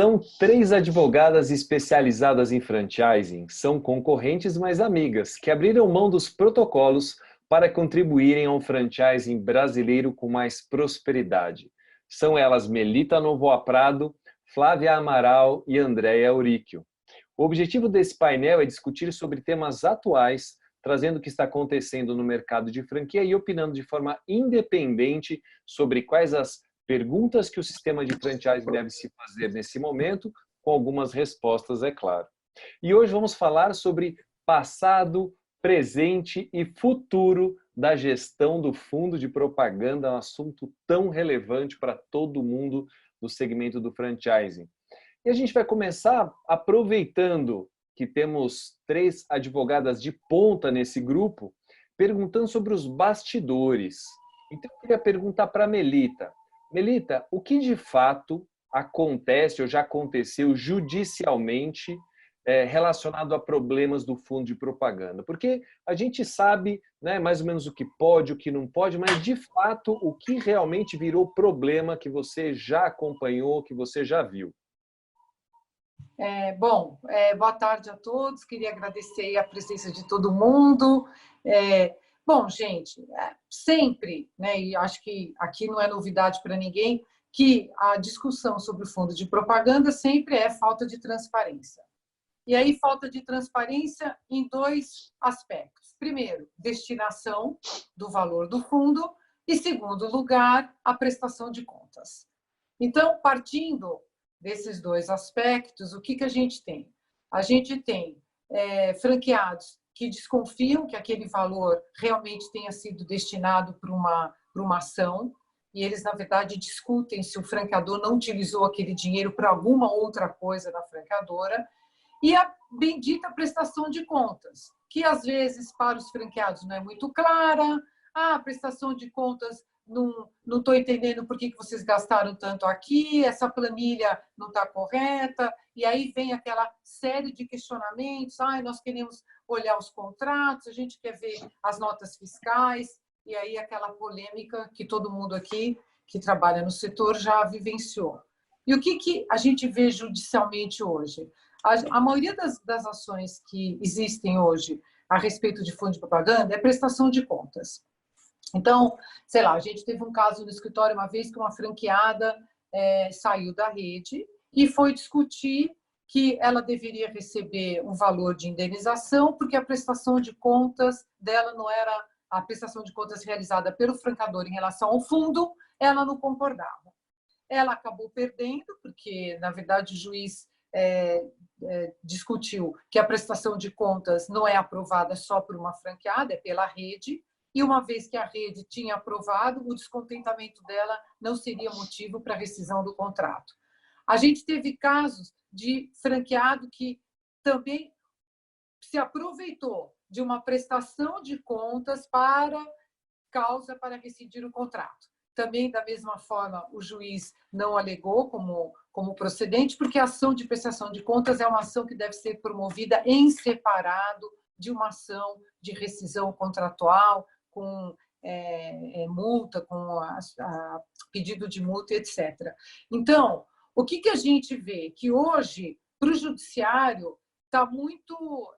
São três advogadas especializadas em franchising, são concorrentes, mas amigas, que abriram mão dos protocolos para contribuírem ao franchising brasileiro com mais prosperidade. São elas Melita Novoa Prado, Flávia Amaral e Andréia Auríquio. O objetivo desse painel é discutir sobre temas atuais, trazendo o que está acontecendo no mercado de franquia e opinando de forma independente sobre quais as perguntas que o sistema de franchising deve se fazer nesse momento, com algumas respostas, é claro. E hoje vamos falar sobre passado, presente e futuro da gestão do fundo de propaganda, um assunto tão relevante para todo mundo do segmento do franchising. E a gente vai começar aproveitando que temos três advogadas de ponta nesse grupo, perguntando sobre os bastidores. Então, eu queria perguntar para a Melita. Melita, o que de fato acontece ou já aconteceu judicialmente relacionado a problemas do fundo de propaganda? Porque a gente sabe, né, mais ou menos o que pode, o que não pode, mas de fato o que realmente virou problema que você já acompanhou, que você já viu? Boa tarde a todos. Queria agradecer a presença de todo mundo. Bom, gente, sempre, né, e acho que aqui não é novidade para ninguém, que a discussão sobre o fundo de propaganda sempre é falta de transparência. E aí, falta de transparência em dois aspectos. Primeiro, destinação do valor do fundo e, segundo lugar, a prestação de contas. Então, partindo desses dois aspectos, o que a gente tem? A gente tem franqueados que desconfiam que aquele valor realmente tenha sido destinado para uma ação, e eles, na verdade, discutem se o franqueador não utilizou aquele dinheiro para alguma outra coisa na franqueadora, e a bendita prestação de contas, que às vezes para os franqueados não é muito clara. A prestação de contas, não estou entendendo por que vocês gastaram tanto aqui, essa planilha não está correta, e aí vem aquela série de questionamentos. Nós queremos olhar os contratos, a gente quer ver as notas fiscais, e aí aquela polêmica que todo mundo aqui que trabalha no setor já vivenciou. E o que a gente vê judicialmente hoje? A maioria das ações que existem hoje a respeito de fundo de propaganda é prestação de contas. Então, sei lá, a gente teve um caso no escritório uma vez que uma franqueada saiu da rede e foi discutir que ela deveria receber um valor de indenização porque a prestação de contas dela não era a prestação de contas realizada pelo franqueador em relação ao fundo, ela não concordava. Ela acabou perdendo, porque, na verdade, o juiz discutiu que a prestação de contas não é aprovada só por uma franqueada, é pela rede, e uma vez que a rede tinha aprovado, o descontentamento dela não seria motivo para rescisão do contrato. A gente teve casos de franqueado que também se aproveitou de uma prestação de contas para causa para rescindir o contrato. Também, da mesma forma, o juiz não alegou como procedente, porque a ação de prestação de contas é uma ação que deve ser promovida em separado de uma ação de rescisão contratual, com multa, com pedido de multa, etc. Então, o que a gente vê? Que hoje, para o judiciário, está muito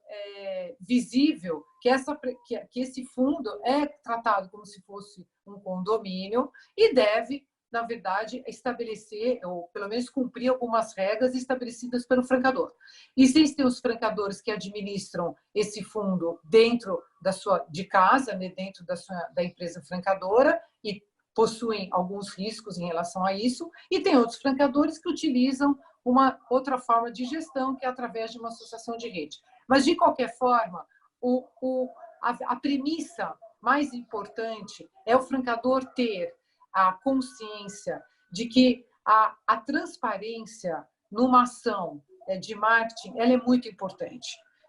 visível que esse fundo é tratado como se fosse um condomínio e deve, na verdade, estabelecer, ou pelo menos cumprir algumas regras estabelecidas pelo franqueador. Existem os franqueadores que administram esse fundo dentro de casa, né, dentro da empresa franqueadora, e possuem alguns riscos em relação a isso, e tem outros franqueadores que utilizam uma outra forma de gestão, que é através de uma associação de rede. Mas, de qualquer forma, a premissa mais importante é o franqueador ter a consciência de que a transparência numa ação de marketing ela é muito importante.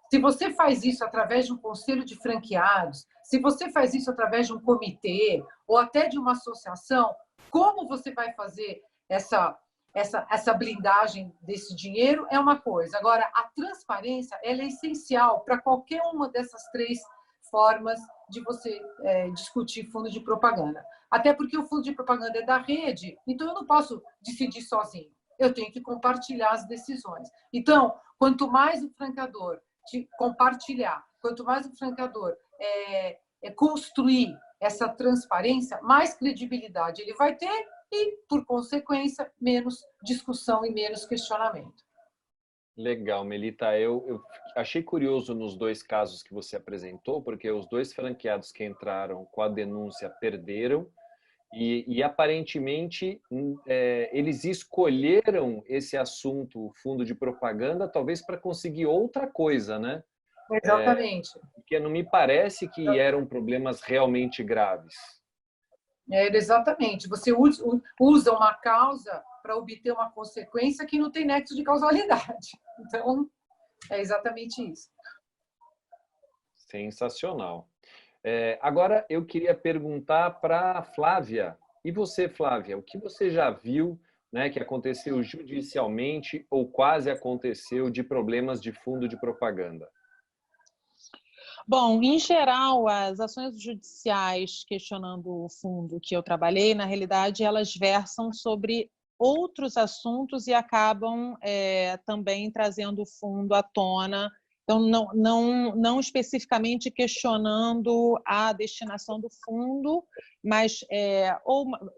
Se você faz isso através de um conselho de franqueados, se você faz isso através de um comitê ou até de uma associação, como você vai fazer essa blindagem desse dinheiro é uma coisa. Agora, a transparência ela é essencial para qualquer uma dessas três formas de você discutir fundo de propaganda. Até porque o fundo de propaganda é da rede, então eu não posso decidir sozinho. eu tenho que compartilhar as decisões. Então, quanto mais o franqueador compartilhar, quanto mais o franqueador construir essa transparência, mais credibilidade ele vai ter e, por consequência, menos discussão e menos questionamento. Legal, Melita. Eu achei curioso nos dois casos que você apresentou, porque os dois franqueados que entraram com a denúncia perderam e aparentemente eles escolheram esse assunto, o fundo de propaganda, talvez para conseguir outra coisa, né? Exatamente. Porque não me parece que eram problemas realmente graves. Exatamente. Você usa uma causa para obter uma consequência que não tem nexo de causalidade. Então, é exatamente isso. Sensacional. Agora, eu queria perguntar para a Flávia. E você, Flávia, o que você já viu, né, que aconteceu judicialmente ou quase aconteceu de problemas de fundo de propaganda? Bom, em geral, as ações judiciais questionando o fundo que eu trabalhei, na realidade, elas versam sobre outros assuntos e acabam também trazendo o fundo à tona. Então, não especificamente questionando a destinação do fundo, mas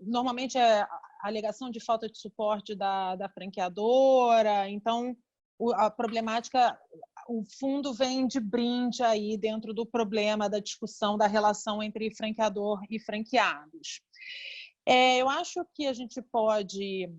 normalmente é a alegação de falta de suporte da franqueadora. Então, a problemática, o fundo vem de brinde aí dentro do problema da discussão da relação entre franqueador e franqueados. Eu acho que a gente pode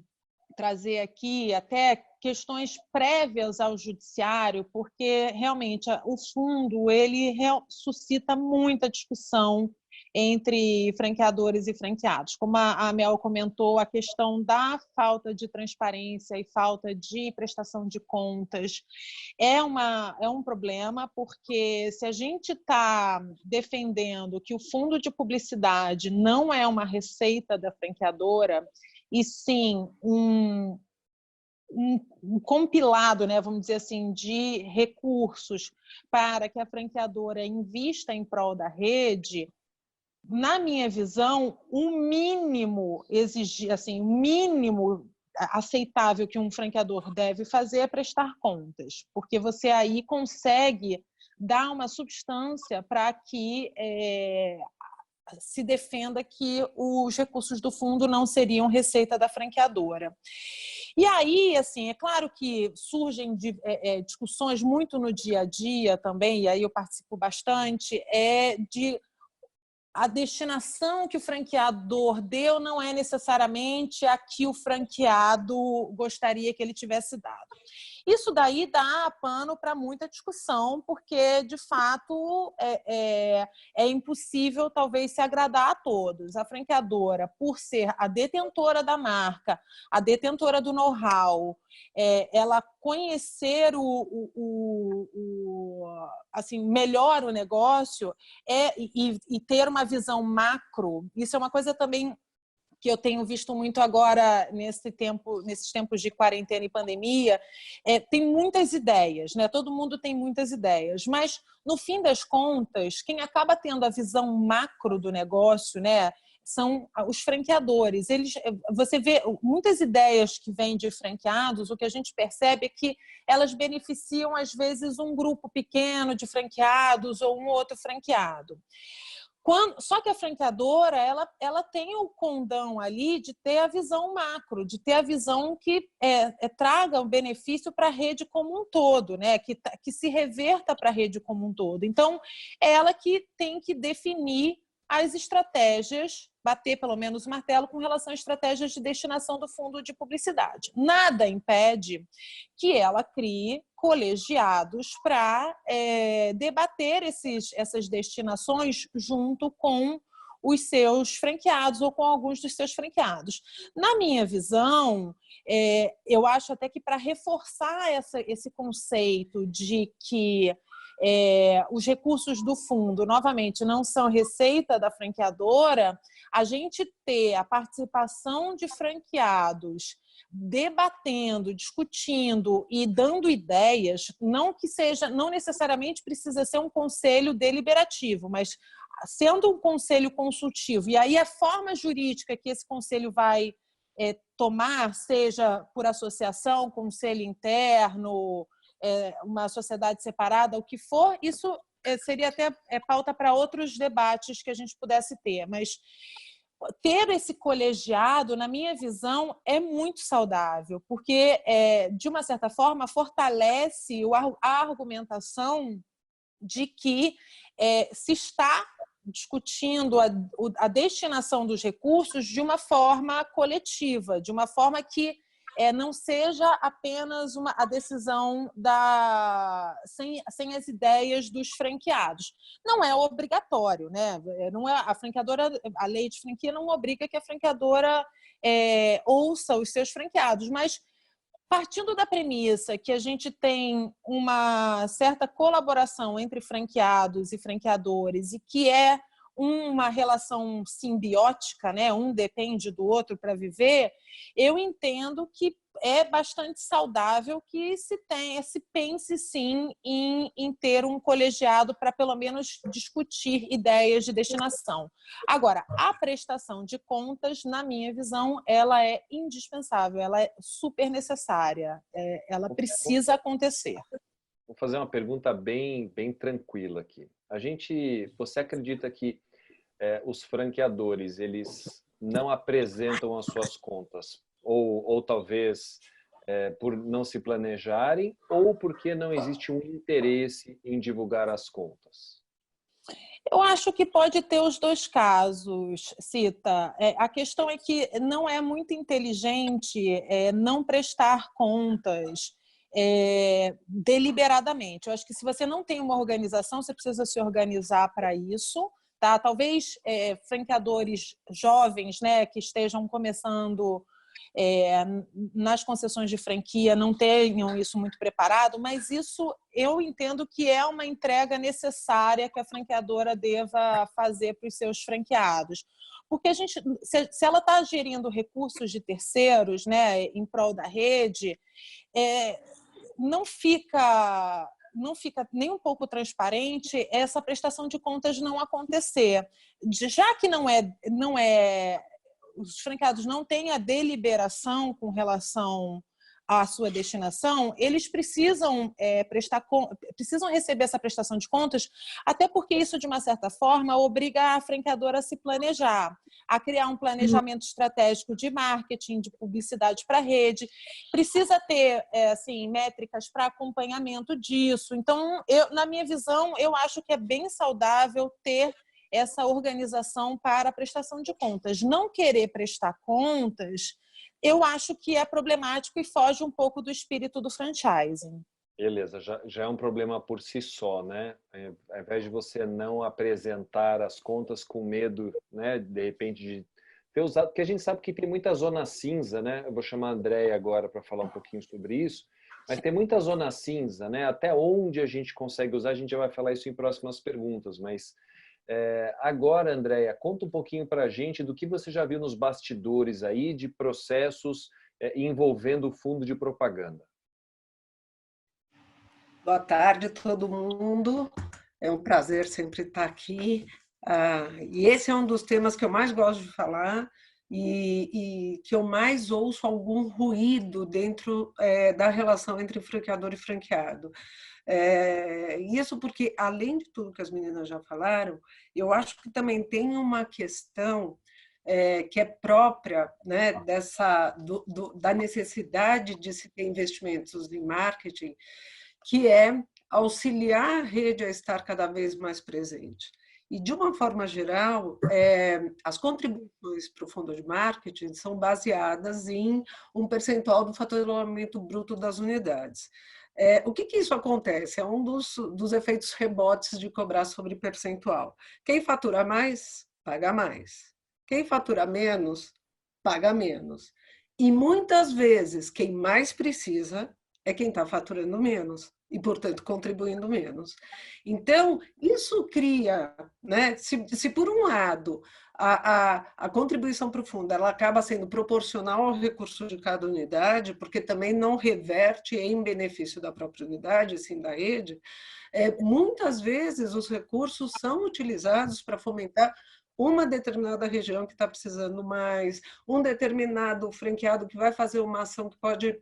trazer aqui até questões prévias ao judiciário, porque realmente o fundo ele suscita muita discussão entre franqueadores e franqueados. Como a Mel comentou, a questão da falta de transparência e falta de prestação de contas é um problema, porque se a gente está defendendo que o fundo de publicidade não é uma receita da franqueadora, e sim um compilado, né, vamos dizer assim, de recursos para que a franqueadora invista em prol da rede, na minha visão, o mínimo aceitável que um franqueador deve fazer é prestar contas, porque você aí consegue dar uma substância para que se defenda que os recursos do fundo não seriam receita da franqueadora. E aí, assim, é claro que surgem discussões muito no dia a dia também, e aí eu participo bastante, de a destinação que o franqueador deu não é necessariamente a que o franqueado gostaria que ele tivesse dado. Isso daí dá pano para muita discussão, porque, de fato, é impossível, talvez, se agradar a todos. A franqueadora, por ser a detentora da marca, a detentora do know-how, ela conhecer assim, melhor o negócio e ter uma visão macro, isso é uma coisa também que eu tenho visto muito agora nesses tempos de quarentena e pandemia. Tem muitas ideias, né? Todo mundo tem muitas ideias, mas no fim das contas, quem acaba tendo a visão macro do negócio, né, são os franqueadores. Você vê muitas ideias que vêm de franqueados, o que a gente percebe é que elas beneficiam, às vezes, um grupo pequeno de franqueados ou um outro franqueado. Só que a franqueadora ela tem o condão ali de ter a visão macro, de ter a visão que traga o benefício para a rede como um todo, né? Que se reverta para a rede como um todo. Então, é ela que tem que definir as estratégias, bater pelo menos o martelo com relação a estratégias de destinação do fundo de publicidade. Nada impede que ela crie colegiados para debater essas destinações junto com os seus franqueados ou com alguns dos seus franqueados. Na minha visão, eu acho até que para reforçar esse conceito de que os recursos do fundo, novamente, não são receita da franqueadora, a gente ter a participação de franqueados debatendo, discutindo e dando ideias, não necessariamente precisa ser um conselho deliberativo, mas sendo um conselho consultivo, e aí a forma jurídica que esse conselho vai tomar, seja por associação, conselho interno, uma sociedade separada, o que for, isso seria até pauta para outros debates que a gente pudesse ter. Mas ter esse colegiado, na minha visão, é muito saudável, porque, de uma certa forma, fortalece a argumentação de que se está discutindo a destinação dos recursos de uma forma coletiva, de uma forma que não seja apenas a decisão sem as ideias dos franqueados. Não é obrigatório, né? Não é, a lei de franquia não obriga que a franqueadora ouça os seus franqueados, mas partindo da premissa que a gente tem uma certa colaboração entre franqueados e franqueadores e que é uma relação simbiótica, né? Um depende do outro para viver, eu entendo que é bastante saudável que se pense sim em ter um colegiado para pelo menos discutir ideias de destinação. Agora, a prestação de contas, na minha visão, ela é indispensável, ela é super necessária, ela precisa acontecer. Vou fazer uma pergunta bem tranquila aqui. Você acredita que os franqueadores, eles não apresentam as suas contas? Ou talvez por não se planejarem, ou porque não existe um interesse em divulgar as contas? Eu acho que pode ter os dois casos, Cita. A questão é que não é muito inteligente não prestar contas deliberadamente. Eu acho que se você não tem uma organização, você precisa se organizar para isso. Tá? Talvez franqueadores jovens, né, que estejam começando nas concessões de franquia não tenham isso muito preparado, mas isso eu entendo que é uma entrega necessária que a franqueadora deva fazer para os seus franqueados. Porque se ela está gerindo recursos de terceiros, né, em prol da rede, não fica nem um pouco transparente essa prestação de contas não acontecer. Já que os franqueados não têm a deliberação com relação à sua destinação, eles precisam precisam receber essa prestação de contas, até porque isso, de uma certa forma, obriga a franqueadora a se planejar, a criar um planejamento estratégico de marketing, de publicidade para a rede, precisa ter métricas para acompanhamento disso. Então, na minha visão, eu acho que é bem saudável ter essa organização para a prestação de contas. Não querer prestar contas, eu acho que é problemático e foge um pouco do espírito do franchising. Beleza, já é um problema por si só, né? Ao invés de você não apresentar as contas com medo, né, de repente de ter usado, porque a gente sabe que tem muita zona cinza, né? Eu vou chamar a Andréia agora para falar um pouquinho sobre isso, mas tem muita zona cinza, né? Até onde a gente consegue usar, a gente já vai falar isso em próximas perguntas, mas agora, Andréia, conta um pouquinho para a gente do que você já viu nos bastidores aí de processos envolvendo o fundo de propaganda. Boa tarde, todo mundo. É um prazer sempre estar aqui. E esse é um dos temas que eu mais gosto de falar e que eu mais ouço algum ruído dentro da relação entre franqueador e franqueado. Isso porque, além de tudo que as meninas já falaram, eu acho que também tem uma questão que é própria, né, da necessidade de se ter investimentos em marketing, que é auxiliar a rede a estar cada vez mais presente. E, de uma forma geral, as contribuições para o fundo de marketing são baseadas em um percentual do faturamento bruto das unidades. O que isso acontece? É um dos efeitos rebotes de cobrar sobre percentual. Quem fatura mais, paga mais. Quem fatura menos, paga menos. E, muitas vezes, quem mais precisa é quem está faturando menos e, portanto, contribuindo menos. Então, isso cria, né? Se por um lado a contribuição para o fundo ela acaba sendo proporcional ao recurso de cada unidade, porque também não reverte em benefício da própria unidade, assim, da rede, muitas vezes os recursos são utilizados para fomentar uma determinada região que está precisando mais, um determinado franqueado que vai fazer uma ação que pode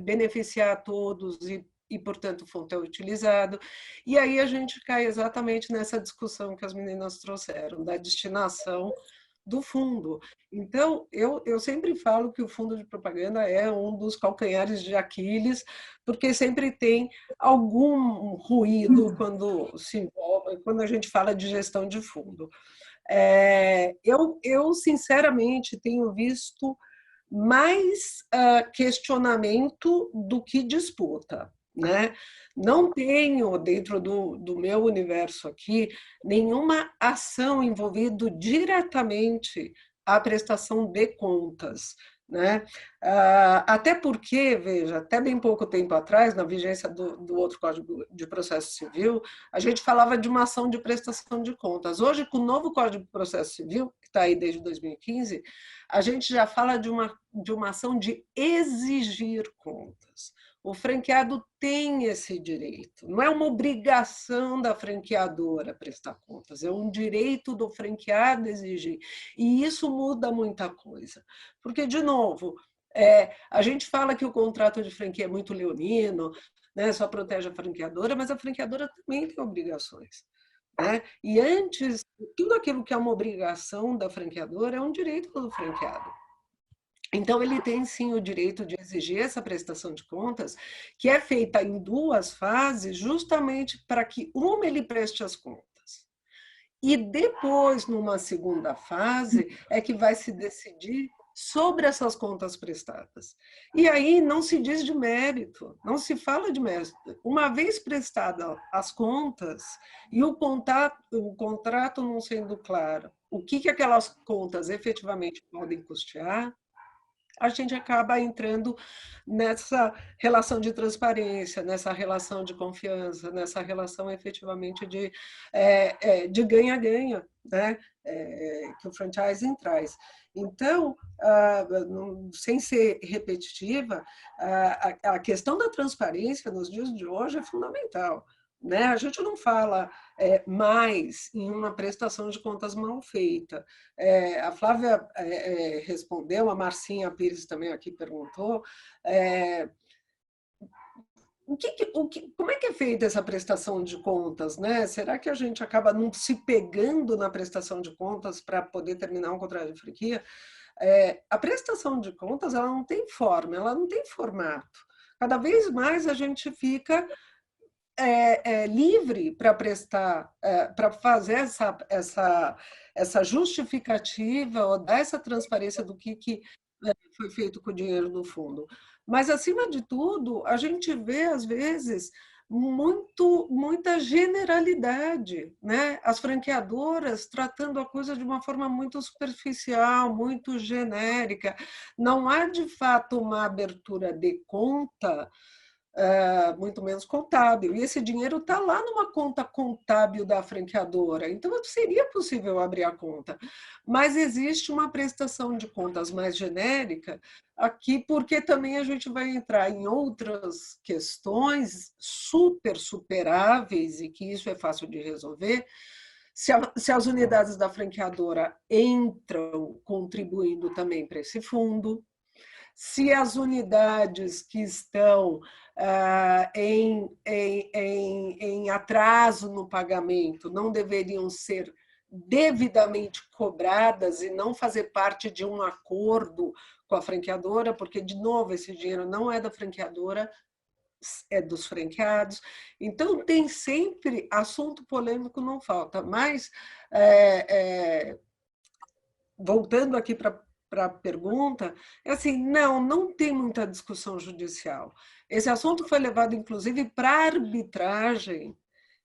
beneficiar a todos e, portanto, o fundo é utilizado. E aí a gente cai exatamente nessa discussão que as meninas trouxeram, da destinação do fundo. Então, eu sempre falo que o fundo de propaganda é um dos calcanhares de Aquiles, porque sempre tem algum ruído quando se envolve, quando a gente fala de gestão de fundo. Eu sinceramente, tenho visto mais questionamento do que disputa, né? Não tenho, dentro do meu universo aqui, nenhuma ação envolvendo diretamente a prestação de contas, né? Até porque, veja, até bem pouco tempo atrás, na vigência do outro Código de Processo Civil, a gente falava de uma ação de prestação de contas. Hoje, com o novo Código de Processo Civil, que está aí desde 2015, a gente já fala de uma ação de exigir contas. O franqueado tem esse direito. Não é uma obrigação da franqueadora prestar contas, é um direito do franqueado exigir. E isso muda muita coisa. Porque, de novo, a gente fala que o contrato de franquia é muito leonino, né, só protege a franqueadora, mas a franqueadora também tem obrigações. Né? E antes, tudo aquilo que é uma obrigação da franqueadora é um direito do franqueado. Então, ele tem, sim, o direito de exigir essa prestação de contas, que é feita em 2 fases, justamente para que, uma, ele preste as contas. E depois, numa segunda fase, é que vai se decidir sobre essas contas prestadas. E aí não se diz de mérito, não se fala de mérito. Uma vez prestadas as contas e o contrato não sendo claro, o que aquelas contas efetivamente podem custear, a gente acaba entrando nessa relação de transparência, nessa relação de confiança, nessa relação efetivamente de ganha-ganha, né? Que o franchising traz. Então, sem ser repetitiva, a questão da transparência nos dias de hoje é fundamental. Né? A gente não fala mais em uma prestação de contas mal feita. A Flávia respondeu, a Marcinha Pires também aqui perguntou, como é que é feita essa prestação de contas? Né? Será que a gente acaba não se pegando na prestação de contas para poder terminar um contrato de franquia? A prestação de contas ela não tem forma, ela não tem formato. Cada vez mais a gente fica livre para prestar, para fazer essa justificativa ou dar essa transparência do que foi feito com o dinheiro do fundo. Mas, acima de tudo, a gente vê, às vezes, muita generalidade, né? As franqueadoras tratando a coisa de uma forma muito superficial, muito genérica. Não há, de fato, uma abertura de conta, muito menos contábil. E esse dinheiro está lá numa conta contábil da franqueadora. Então, seria possível abrir a conta. Mas existe uma prestação de contas mais genérica aqui, porque também a gente vai entrar em outras questões super superáveis e que isso é fácil de resolver. Se as unidades da franqueadora entram contribuindo também para esse fundo, se as unidades que estão em atraso no pagamento não deveriam ser devidamente cobradas e não fazer parte de um acordo com a franqueadora, porque, de novo, esse dinheiro não é da franqueadora, é dos franqueados. Então, tem sempre assunto polêmico, não falta. Mas, voltando aqui para a pergunta, é assim, não tem muita discussão judicial. Esse assunto foi levado, inclusive, para a arbitragem,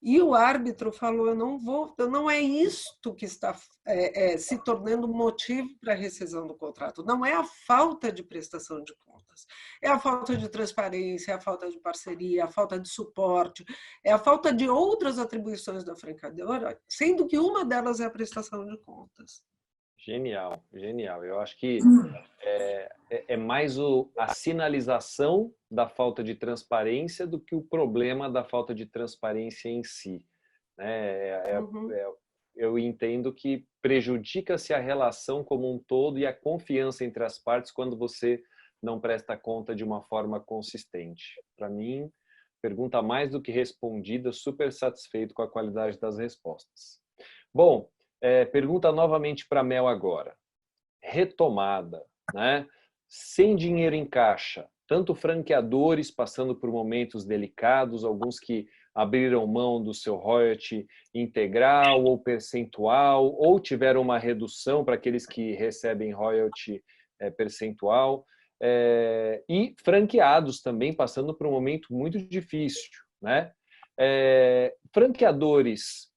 e o árbitro falou, não é isto que está se tornando motivo para a rescisão do contrato, não é a falta de prestação de contas, é a falta de transparência, é a falta de parceria, é a falta de suporte, é a falta de outras atribuições da franqueadora, sendo que uma delas é a prestação de contas. Genial, genial. Eu acho que é mais a sinalização da falta de transparência do que o problema da falta de transparência em si. Né? Eu entendo que prejudica-se a relação como um todo e a confiança entre as partes quando você não presta conta de uma forma consistente? Para mim, pergunta mais do que respondida, super satisfeito com a qualidade das respostas. Bom, pergunta novamente para a Mel agora. Retomada, né? Sem dinheiro em caixa, tanto franqueadores passando por momentos delicados, alguns que abriram mão do seu royalty integral ou percentual, ou tiveram uma redução para aqueles que recebem royalty percentual, e franqueados também passando por um momento muito difícil, né? Franqueadores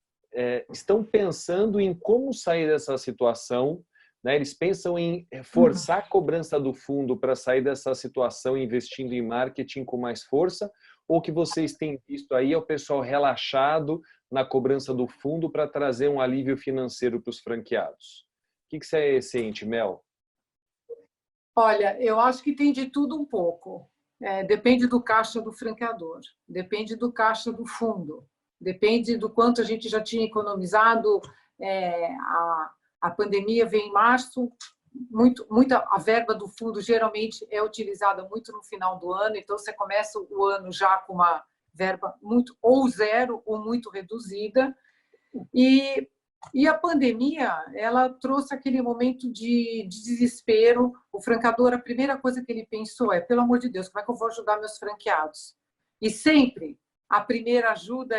estão pensando em como sair dessa situação, né? Eles pensam em forçar a cobrança do fundo para sair dessa situação, investindo em marketing com mais força, ou que vocês têm visto aí é o pessoal relaxado na cobrança do fundo para trazer um alívio financeiro para os franqueados? O que você sente, Mel? Olha, eu acho que tem de tudo um pouco. Depende do caixa do franqueador, depende do caixa do fundo, depende do quanto a gente já tinha economizado. A pandemia veio em março, muita a verba do fundo geralmente é utilizada muito no final do ano, então você começa o ano já com uma verba muito ou zero ou muito reduzida. E a pandemia, ela trouxe aquele momento de desespero. O franqueador, a primeira coisa que ele pensou pelo amor de Deus, como é que eu vou ajudar meus franqueados? E sempre a primeira ajuda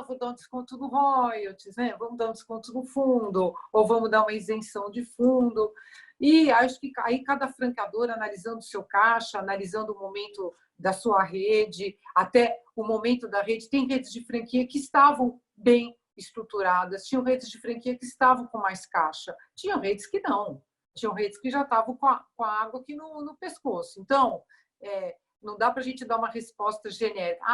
vou dar um desconto no royalties, né? Vamos dar um desconto no fundo, ou vamos dar uma isenção de fundo. E acho que aí cada franqueador, analisando o seu caixa, analisando o momento da sua rede, até o momento da rede, tem redes de franquia que estavam bem estruturadas, tinham redes de franquia que estavam com mais caixa, tinham redes que não, tinham redes que já estavam com a água aqui no pescoço. Então, não dá para a gente dar uma resposta genérica.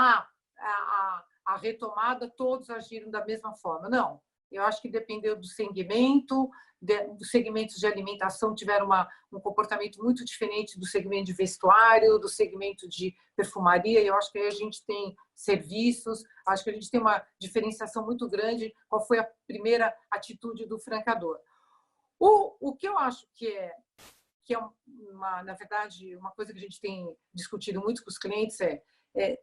A retomada, todos agiram da mesma forma. Não, eu acho que dependeu do segmento, dos segmentos de alimentação tiveram um comportamento muito diferente do segmento de vestuário, do segmento de perfumaria. Eu acho que aí a gente tem serviços, acho que a gente tem uma diferenciação muito grande. Qual foi a primeira atitude do franqueador? O que eu acho que é na verdade, uma coisa que a gente tem discutido muito com os clientes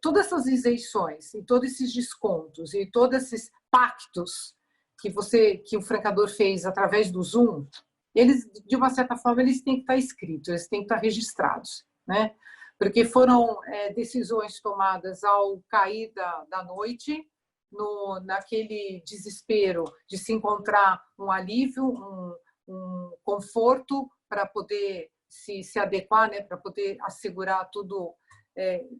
todas essas isenções e todos esses descontos e todos esses pactos que o franqueador fez através do Zoom, eles, de uma certa forma, eles têm que estar escritos, eles têm que estar registrados, né? Porque foram decisões tomadas ao cair da noite, naquele desespero de se encontrar um alívio, um conforto para poder se adequar, né? Para poder assegurar tudo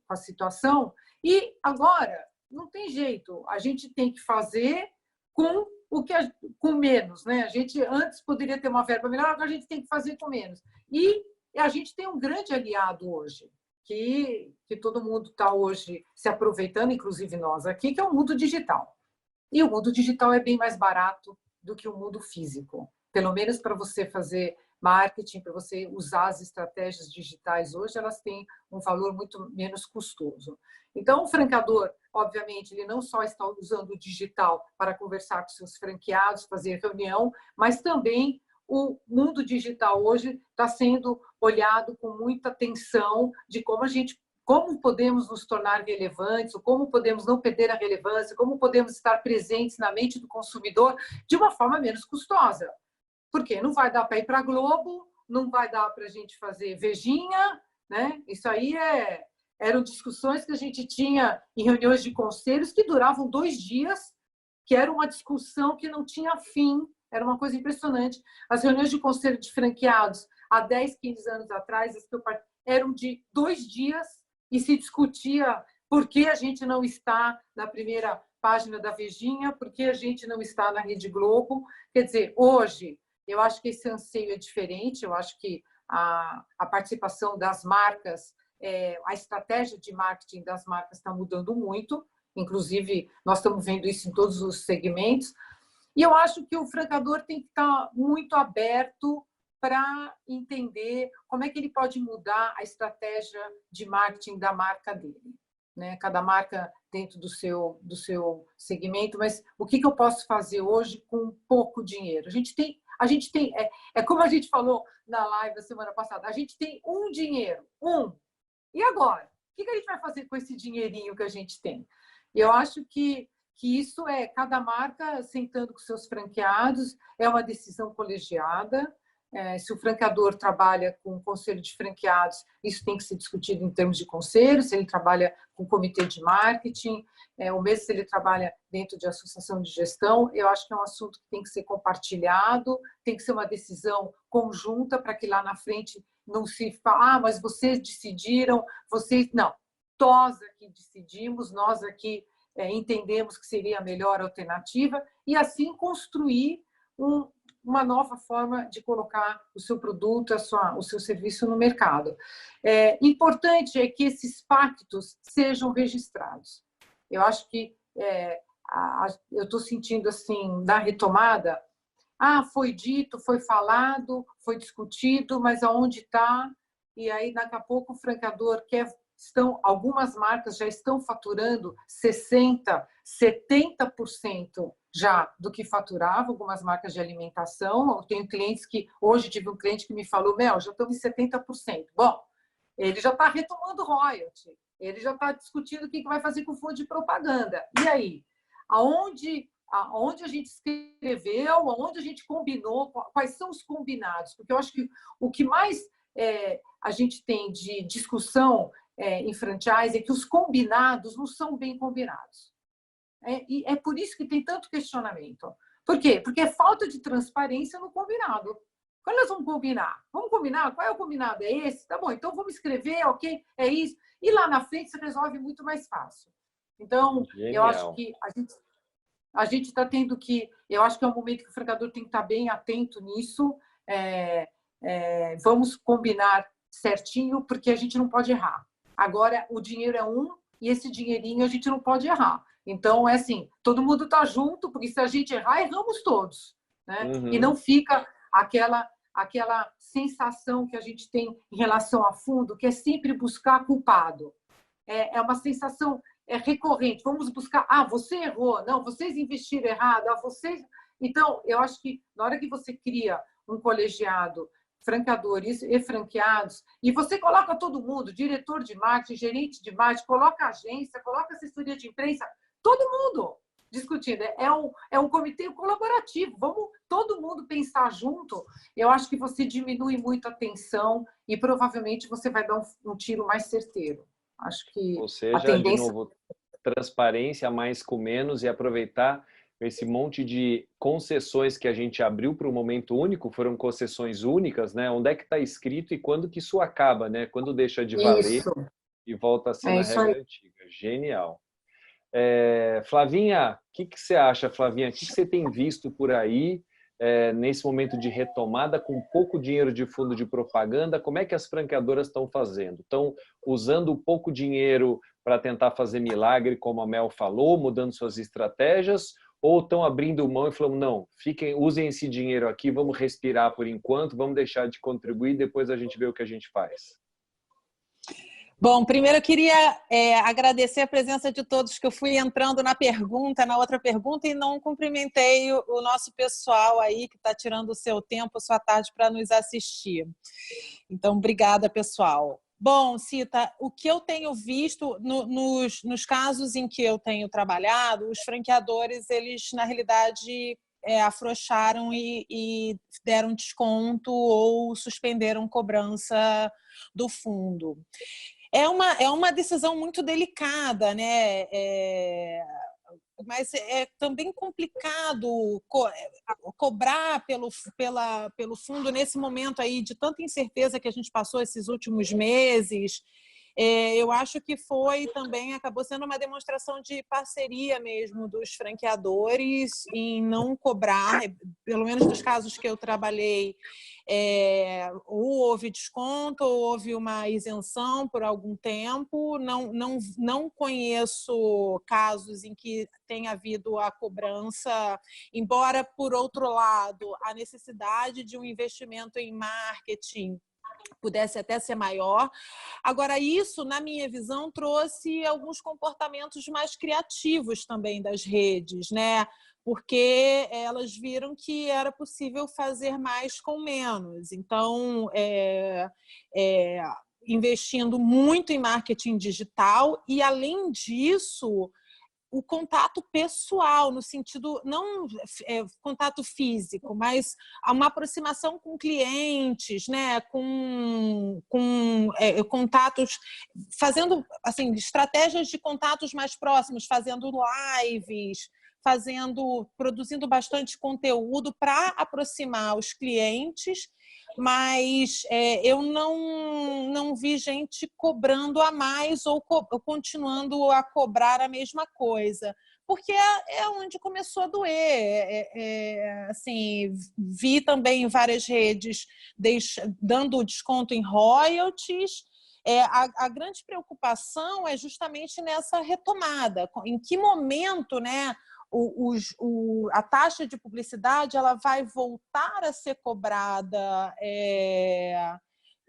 com a situação. E agora, não tem jeito, a gente tem que fazer com menos, né? A gente antes poderia ter uma verba melhor, agora a gente tem que fazer com menos. E a gente tem um grande aliado hoje, que todo mundo está hoje se aproveitando, inclusive nós aqui, que é o mundo digital. E o mundo digital é bem mais barato do que o mundo físico. Pelo menos para você fazer marketing, para você usar as estratégias digitais hoje, elas têm um valor muito menos custoso. Então, o franqueador, obviamente, ele não só está usando o digital para conversar com seus franqueados, fazer reunião, mas também o mundo digital hoje está sendo olhado com muita atenção de como podemos nos tornar relevantes, como podemos não perder a relevância, como podemos estar presentes na mente do consumidor de uma forma menos custosa. Porque não vai dar para ir para a Globo, não vai dar para a gente fazer Vejinha, né? Isso aí eram discussões que a gente tinha em reuniões de conselhos que duravam 2 dias, que era uma discussão que não tinha fim, era uma coisa impressionante. As reuniões de conselho de franqueados, há 10, 15 anos atrás, eram de 2 dias e se discutia por que a gente não está na primeira página da Vejinha, por que a gente não está na Rede Globo. Quer dizer, hoje, eu acho que esse anseio é diferente, eu acho que a participação das marcas, a estratégia de marketing das marcas está mudando muito, inclusive nós estamos vendo isso em todos os segmentos, e eu acho que o franqueador tem que estar muito aberto para entender como é que ele pode mudar a estratégia de marketing da marca dele. né? Cada marca dentro do seu segmento, mas o que eu posso fazer hoje com pouco dinheiro? A gente tem como a gente falou na live da semana passada, a gente tem um dinheiro, e agora? O que a gente vai fazer com esse dinheirinho que a gente tem? Eu acho que isso é cada marca sentando com seus franqueados, é uma decisão colegiada. Se o franqueador trabalha com o conselho de franqueados, isso tem que ser discutido em termos de conselho, se ele trabalha com comitê de marketing, ou mesmo se ele trabalha dentro de associação de gestão, eu acho que é um assunto que tem que ser compartilhado, tem que ser uma decisão conjunta para que lá na frente não se fale, mas vocês decidiram, vocês... Não, nós aqui decidimos, nós aqui entendemos que seria a melhor alternativa e assim construir uma nova forma de colocar o seu produto, o seu serviço no mercado. Importante é que esses pactos sejam registrados. Eu acho que eu estou sentindo assim, da retomada, foi dito, foi falado, foi discutido, mas aonde está? E aí, daqui a pouco, o franqueador algumas marcas já estão faturando 60%, 70% já do que faturava, algumas marcas de alimentação. Eu tenho clientes hoje tive um cliente que me falou, Mel, já estamos em 70%. Bom, ele já está retomando royalty, ele já está discutindo o que vai fazer com o fundo de propaganda. E aí? Aonde a gente escreveu, aonde a gente combinou, quais são os combinados? Porque eu acho que o que mais a gente tem de discussão em franchise é que os combinados não são bem combinados. E é por isso que tem tanto questionamento. Por quê? Porque é falta de transparência no combinado. Quando nós vamos combinar? Vamos combinar? Qual é o combinado? É esse? Tá bom, então vamos escrever, ok? É isso. E lá na frente se resolve muito mais fácil. Então, Genial. Eu acho que a gente está tendo que... Eu acho que é um momento que o franqueador tem que estar bem atento nisso. Vamos combinar certinho, porque a gente não pode errar. Agora, o dinheiro é e esse dinheirinho a gente não pode errar. Então, é assim, todo mundo está junto, porque se a gente errar, erramos todos. Né? Uhum. E não fica aquela sensação que a gente tem em relação a fundo, que é sempre buscar culpado. É uma sensação recorrente. Vamos buscar, você errou, não, vocês investiram errado, vocês... Então, eu acho que na hora que você cria um colegiado, franqueadores e franqueados, e você coloca todo mundo, diretor de marketing, gerente de marketing, coloca agência, coloca assessoria de imprensa, todo mundo discutindo. É um comitê colaborativo. Vamos todo mundo pensar junto. Eu acho que você diminui muito a tensão e provavelmente você vai dar um tiro mais certeiro. Acho que Ou seja, a tendência... de novo, transparência mais com menos e aproveitar esse monte de concessões que a gente abriu para o momento único, foram concessões únicas, né? Onde é que está escrito e quando que isso acaba, né? Quando deixa de valer e volta a ser na regra antiga. Genial. Flavinha, o que você acha, Flavinha? O que você tem visto por aí nesse momento de retomada com pouco dinheiro de fundo de propaganda? Como é que as franqueadoras estão fazendo? Estão usando pouco dinheiro para tentar fazer milagre, como a Mel falou, mudando suas estratégias? Ou estão abrindo mão e falando, não, usem esse dinheiro aqui, vamos respirar por enquanto, vamos deixar de contribuir, depois a gente vê o que a gente faz? Bom, primeiro eu queria agradecer a presença de todos, que eu fui entrando na outra pergunta, e não cumprimentei o nosso pessoal aí, que está tirando o seu tempo, a sua tarde, para nos assistir. Então, obrigada, pessoal. Bom, Cita, o que eu tenho visto nos casos em que eu tenho trabalhado, os franqueadores, eles, na realidade, afrouxaram e deram desconto ou suspenderam cobrança do fundo. É uma decisão muito delicada, né? Mas é também complicado cobrar pelo fundo nesse momento aí de tanta incerteza que a gente passou esses últimos meses. Eu acho que acabou sendo uma demonstração de parceria mesmo dos franqueadores em não cobrar, pelo menos dos casos que eu trabalhei, ou houve desconto, ou houve uma isenção por algum tempo. Não conheço casos em que tenha havido a cobrança, embora, por outro lado, a necessidade de um investimento em marketing pudesse até ser maior. Agora, isso, na minha visão, trouxe alguns comportamentos mais criativos também das redes, né? Porque elas viram que era possível fazer mais com menos. Então, investindo muito em marketing digital e, além disso, o contato pessoal, no sentido, não contato físico, mas uma aproximação com clientes, né? com contatos, fazendo assim, estratégias de contatos mais próximos, fazendo lives, produzindo bastante conteúdo para aproximar os clientes, mas eu não vi gente cobrando a mais ou continuando a cobrar a mesma coisa, porque é onde começou a doer. Assim, vi também várias redes dando desconto em royalties. A grande preocupação é justamente nessa retomada. Em que momento, né, a taxa de publicidade ela vai voltar a ser cobrada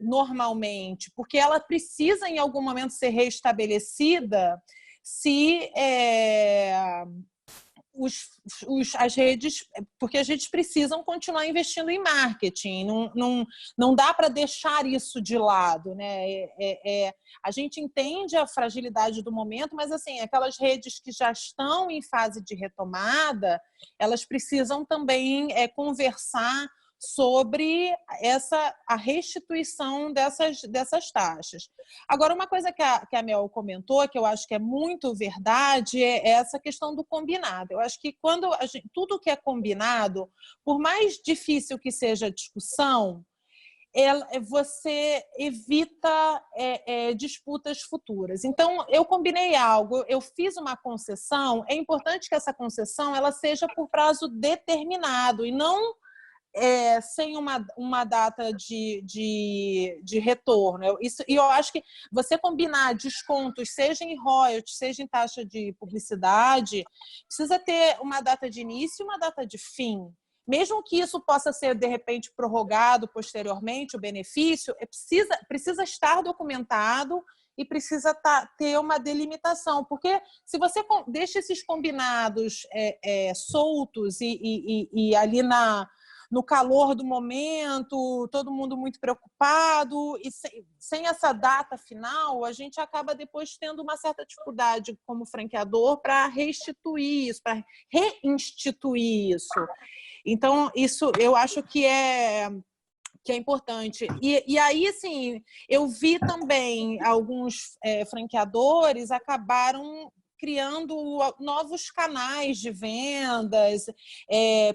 normalmente, porque ela precisa, em algum momento, ser reestabelecida se as redes, porque as redes precisam continuar investindo em marketing, não dá para deixar isso de lado, né? A gente entende a fragilidade do momento, mas assim, aquelas redes que já estão em fase de retomada, elas precisam também conversar sobre a restituição dessas taxas. Agora, uma coisa que a Mel comentou, que eu acho que é muito verdade, é essa questão do combinado. Eu acho que quando tudo que é combinado, por mais difícil que seja a discussão, você evita disputas futuras. Então, eu combinei algo, eu fiz uma concessão, é importante que essa concessão ela seja por prazo determinado e não sem uma data de retorno. E eu acho que você combinar descontos, seja em royalties, seja em taxa de publicidade, precisa ter uma data de início e uma data de fim. Mesmo que isso possa ser, de repente, prorrogado posteriormente, o benefício, precisa estar documentado e precisa ter uma delimitação. Porque se você deixa esses combinados soltos e ali no calor do momento, todo mundo muito preocupado, e sem essa data final, a gente acaba depois tendo uma certa dificuldade como franqueador para restituir isso, para reinstituir isso. Então, isso eu acho que é importante. E aí, assim, eu vi também alguns franqueadores acabaram criando novos canais de vendas,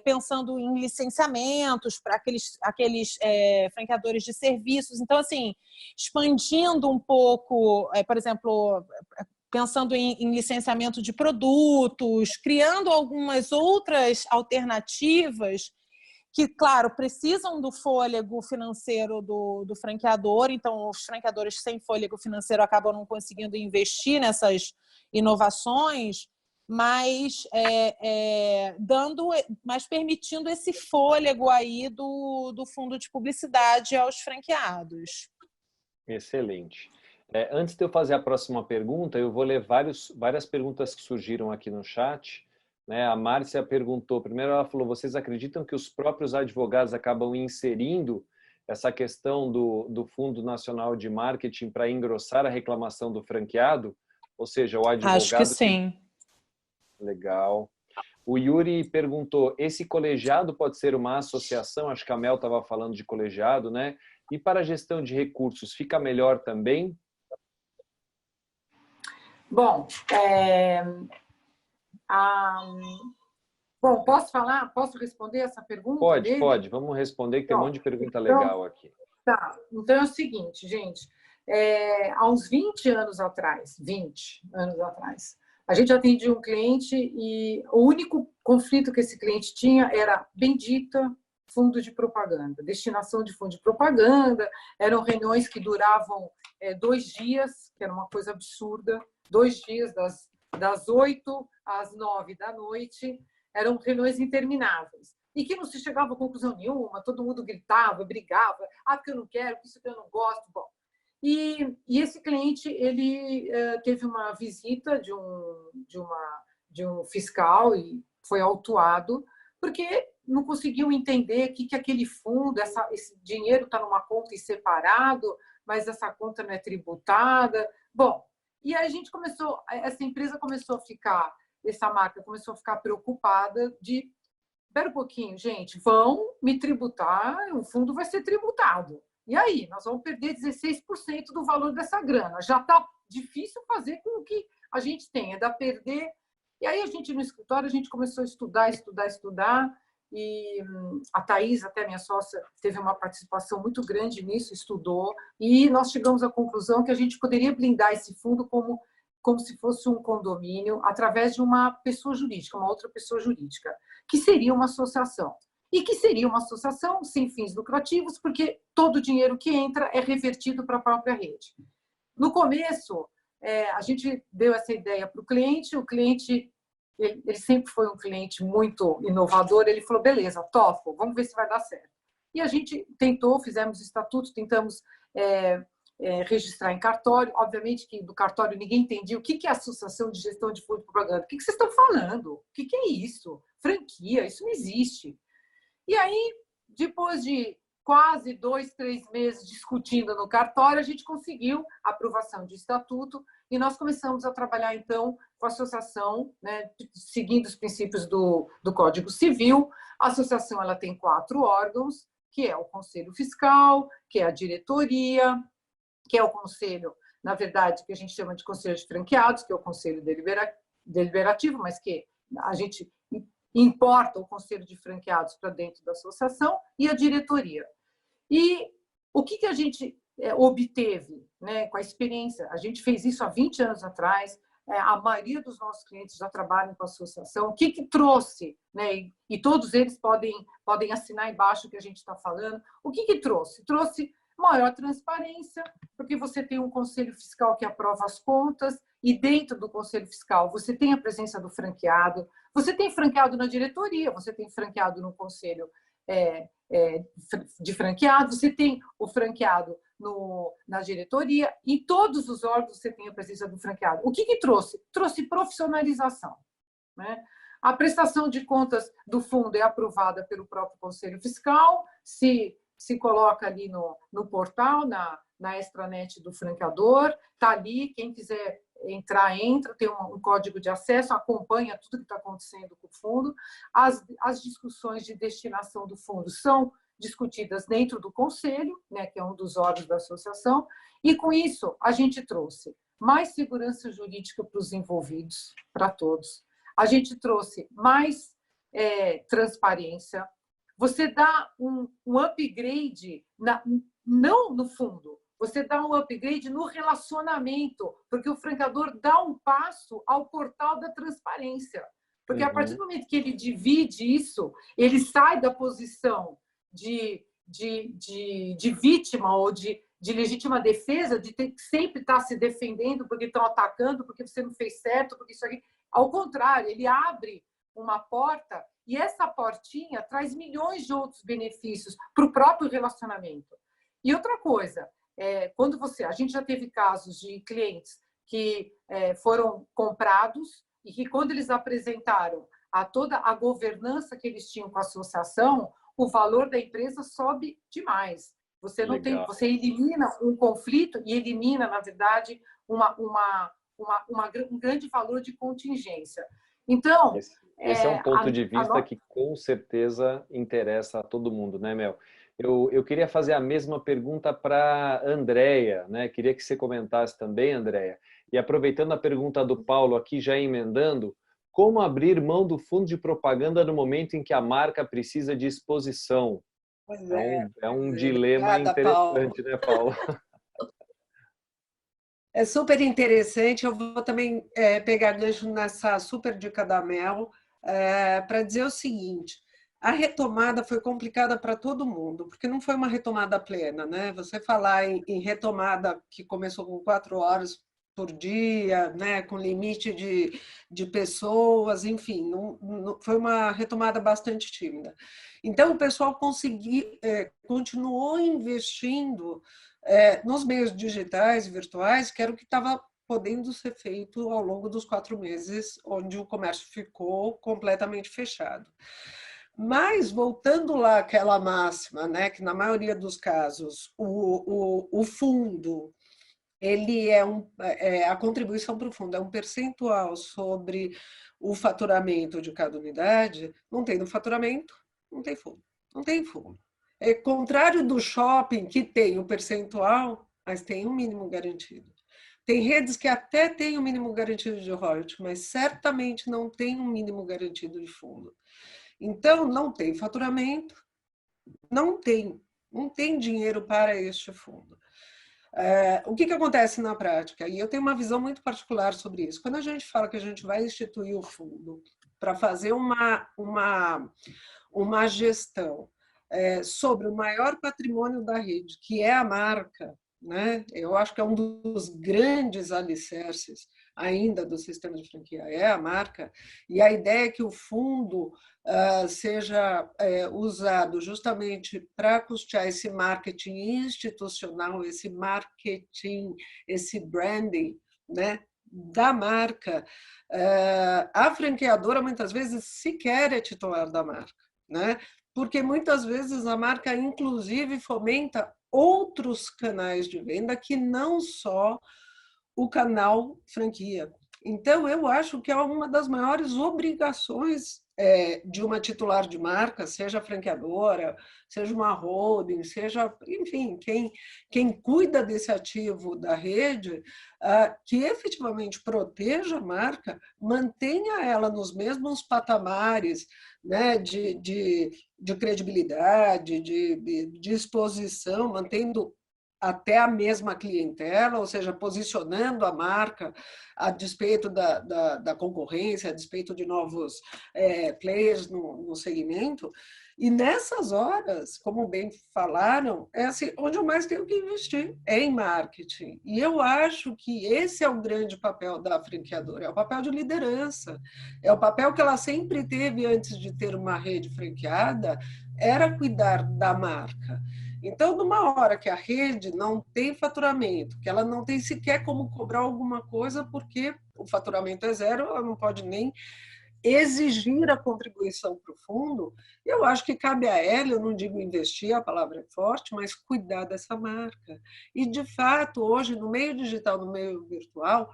pensando em licenciamentos para aqueles franqueadores de serviços. Então, assim, expandindo um pouco, por exemplo, pensando em licenciamento de produtos, criando algumas outras alternativas que, claro, precisam do fôlego financeiro do franqueador. Então, os franqueadores sem fôlego financeiro acabam não conseguindo investir nessas inovações, mas permitindo esse fôlego aí do fundo de publicidade aos franqueados. Excelente. Antes de eu fazer a próxima pergunta, eu vou ler várias perguntas que surgiram aqui no chat. A Márcia perguntou, primeiro ela falou, vocês acreditam que os próprios advogados acabam inserindo essa questão do Fundo Nacional de Marketing para engrossar a reclamação do franqueado? Ou seja, o advogado... Acho que sim. Legal. O Yuri perguntou, esse colegiado pode ser uma associação? Acho que a Mel estava falando de colegiado, né? E para a gestão de recursos, fica melhor também? Bom, Bom, posso falar? Posso responder essa pergunta? Pode. Vamos responder, que tem um monte de pergunta legal aqui. Tá. Então é o seguinte, gente. Há uns 20 anos atrás, a gente atendia um cliente e o único conflito que esse cliente tinha era bendita fundo de propaganda, destinação de fundo de propaganda. Eram reuniões que duravam 2 dias, que era uma coisa absurda, 2 dias, das 8 às 9 da noite, eram reuniões intermináveis. e que não se chegava a conclusão nenhuma, todo mundo gritava, brigava, porque eu não quero, isso que eu não gosto. Bom, e esse cliente ele teve uma visita de um fiscal e foi autuado, porque não conseguiu entender que aquele fundo, esse dinheiro está numa conta em separado, mas essa conta não é tributada. Bom, e aí essa empresa começou a ficar, essa marca começou a ficar preocupada de, espera um pouquinho, gente, vão me tributar, o fundo vai ser tributado. E aí, nós vamos perder 16% do valor dessa grana. Já está difícil fazer com o que a gente tem, é da perder. E aí, no escritório, a gente começou a estudar. E a Thaís, até minha sócia, teve uma participação muito grande nisso, estudou. E nós chegamos à conclusão que a gente poderia blindar esse fundo como se fosse um condomínio, através de uma pessoa jurídica, uma outra pessoa jurídica, que seria uma associação. E que seria uma associação sem fins lucrativos, porque todo o dinheiro que entra é revertido para a própria rede. No começo, a gente deu essa ideia para o cliente, ele sempre foi um cliente muito inovador, ele falou, beleza, topo, vamos ver se vai dar certo. E a gente tentou, fizemos estatuto, tentamos registrar em cartório, obviamente que do cartório ninguém entendia o que é Associação de Gestão de Fundo de Propaganda, o que vocês estão falando? O que é isso? Franquia, isso não existe. E aí, depois de quase 2, 3 meses discutindo no cartório, a gente conseguiu a aprovação de estatuto e nós começamos a trabalhar, então, com a associação, né, seguindo os princípios do Código Civil. A associação ela tem 4 órgãos, que é o Conselho Fiscal, que é a diretoria, que é o conselho, na verdade, que a gente chama de Conselho de Franqueados, que é o Conselho Deliberativo, mas que a gente importa o Conselho de Franqueados para dentro da associação, e a diretoria. E o que a gente obteve, né, com a experiência? A gente fez isso há 20 anos atrás, a maioria dos nossos clientes já trabalham com a associação. O que trouxe? Né, e todos eles podem assinar embaixo o que a gente está falando. O que trouxe? Trouxe maior transparência, porque você tem um conselho fiscal que aprova as contas, e dentro do conselho fiscal você tem a presença do franqueado, você tem franqueado na diretoria, você tem franqueado no conselho de franqueados, você tem o franqueado na diretoria, em todos os órgãos você tem a presença do franqueado. O que trouxe? Trouxe profissionalização, né? A prestação de contas do fundo é aprovada pelo próprio Conselho Fiscal, se coloca ali no portal, na extranet do franqueador, está ali, quem quiser entrar, entra, tem um código de acesso, acompanha tudo que está acontecendo com o fundo. As discussões de destinação do fundo são discutidas dentro do conselho, né, que é um dos órgãos da associação, e com isso a gente trouxe mais segurança jurídica para os envolvidos, para todos. A gente trouxe mais transparência. Você dá um upgrade, não no fundo, você dá um upgrade no relacionamento, porque o franqueador dá um passo ao portal da transparência. Porque a partir do momento que ele divide isso, ele sai da posição de vítima ou de legítima defesa, de ter que sempre estar se defendendo porque estão atacando, porque você não fez certo, porque isso aqui. Ao contrário, ele abre uma porta e essa portinha traz milhões de outros benefícios para o próprio relacionamento. E outra coisa, a gente já teve casos de clientes que foram comprados e que quando eles apresentaram toda a governança que eles tinham com a associação, o valor da empresa sobe demais. Você não tem, você elimina um conflito e elimina, na verdade, um grande valor de contingência. Então, esse é um ponto de vista que com certeza interessa a todo mundo, né, Mel? Eu queria fazer a mesma pergunta para a Andréia, né? Queria que você comentasse também, Andréia. E aproveitando a pergunta do Paulo aqui, já emendando, como abrir mão do fundo de propaganda no momento em que a marca precisa de exposição? É um dilema interessante, né, Paulo? É super interessante. Eu vou também pegar gancho nessa super dica da Mel para dizer o seguinte: a retomada foi complicada para todo mundo, porque não foi uma retomada plena, né? Você falar em retomada que começou com 4 horas por dia, né, com limite de pessoas, enfim, foi uma retomada bastante tímida. Então, o pessoal continuou investindo nos meios digitais e virtuais, que era o que estava podendo ser feito ao longo dos 4 meses, onde o comércio ficou completamente fechado. Mas, voltando lá àquela máxima, né, que na maioria dos casos o fundo, ele a contribuição para o fundo é um percentual sobre o faturamento de cada unidade. Não tem no faturamento, não tem fundo. Não tem fundo. É contrário do shopping, que tem o percentual, mas tem um mínimo garantido. Tem redes que até têm o mínimo garantido de royalties, mas certamente não tem um mínimo garantido de fundo. Então, não tem faturamento, não tem dinheiro para este fundo. O que acontece na prática? E eu tenho uma visão muito particular sobre isso. Quando a gente fala que a gente vai instituir o fundo para fazer uma gestão sobre o maior patrimônio da rede, que é a marca, né? Eu acho que é um dos grandes alicerces ainda do sistema de franquia, é a marca, e a ideia é que o fundo seja usado justamente para custear esse marketing institucional, esse marketing, esse branding, né, da marca. A franqueadora muitas vezes sequer é titular da marca, né? Porque muitas vezes a marca inclusive fomenta outros canais de venda que não só o canal franquia. Então, eu acho que é uma das maiores obrigações de uma titular de marca, seja franqueadora, seja uma holding, seja, enfim, quem cuida desse ativo da rede, que efetivamente proteja a marca, mantenha ela nos mesmos patamares, né, de credibilidade, de exposição, mantendo até a mesma clientela, ou seja, posicionando a marca a despeito da concorrência, a despeito de novos players no segmento. E nessas horas, como bem falaram, é assim, onde eu mais tenho que investir é em marketing. E eu acho que esse é o grande papel da franqueadora, é o papel de liderança, é o papel que ela sempre teve antes de ter uma rede franqueada, era cuidar da marca. Então, numa hora que a rede não tem faturamento, que ela não tem sequer como cobrar alguma coisa, porque o faturamento é zero, ela não pode nem exigir a contribuição para o fundo, eu acho que cabe a ela, eu não digo investir, a palavra é forte, mas cuidar dessa marca. E, de fato, hoje, no meio digital, no meio virtual,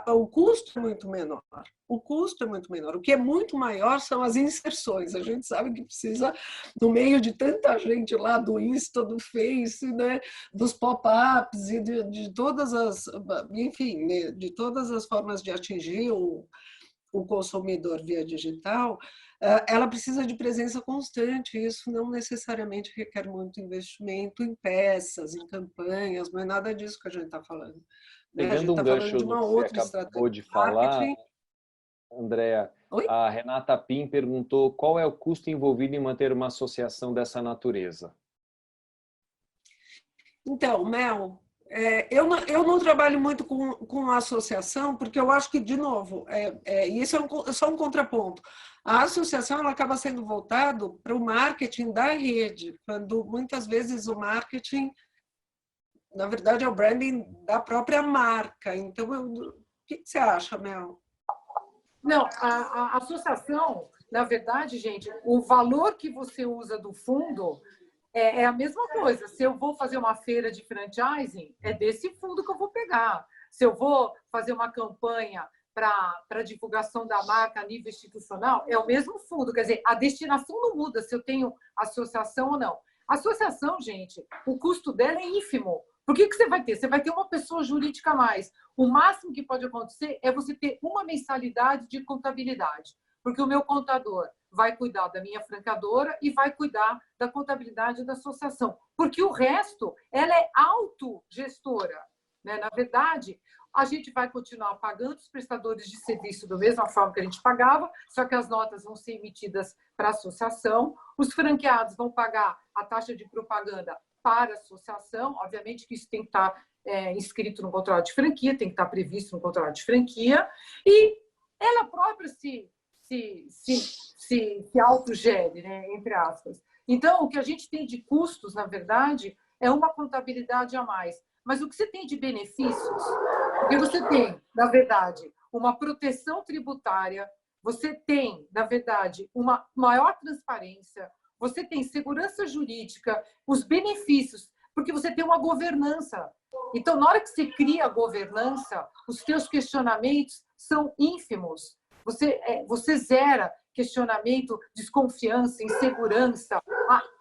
o custo é muito menor. O custo é muito menor. O que é muito maior são as inserções. A gente sabe que precisa, no meio de tanta gente lá, do Insta, do Face, né, dos pop-ups e de todas as, enfim, né, de todas as formas de atingir o consumidor via digital, ela precisa de presença constante. Isso não necessariamente requer muito investimento em peças, em campanhas, não é nada disso que a gente está falando. A gente Pegando um está falando gancho de no uma que você outra acabou estratégia de de falar, marketing. Andréa, Oi? a Renata Pim perguntou qual é o custo envolvido em manter uma associação dessa natureza. Então, Mel, eu não trabalho muito com associação, porque eu acho que, de novo, isso é só um contraponto. A associação ela acaba sendo voltado para o marketing da rede, quando muitas vezes o marketing, na verdade, é o branding da própria marca. Então, o que você acha, Mel? Não, a associação, na verdade, gente, o valor que você usa do fundo é a mesma coisa. Se eu vou fazer uma feira de franchising, é desse fundo que eu vou pegar. Se eu vou fazer uma campanha para divulgação da marca a nível institucional, é o mesmo fundo. Quer dizer, a destinação não muda se eu tenho associação ou não. Associação, gente, o custo dela é ínfimo. Por que você vai ter? Você vai ter uma pessoa jurídica a mais. O máximo que pode acontecer é você ter uma mensalidade de contabilidade, porque o meu contador vai cuidar da minha franqueadora e vai cuidar da contabilidade da associação, porque o resto ela é autogestora, né? Na verdade, a gente vai continuar pagando os prestadores de serviço da mesma forma que a gente pagava, só que as notas vão ser emitidas para a associação, os franqueados vão pagar a taxa de propaganda para a associação, obviamente que isso tem que estar inscrito no contrato de franquia, tem que estar previsto no contrato de franquia, e ela própria se autogere, né, entre aspas. Então, o que a gente tem de custos, na verdade, é uma contabilidade a mais. Mas o que você tem de benefícios? Porque você tem, na verdade, uma proteção tributária, você tem, na verdade, uma maior transparência, você tem segurança jurídica, os benefícios, porque você tem uma governança. Então, na hora que você cria a governança, os seus questionamentos são ínfimos. Você zera questionamento, desconfiança, insegurança.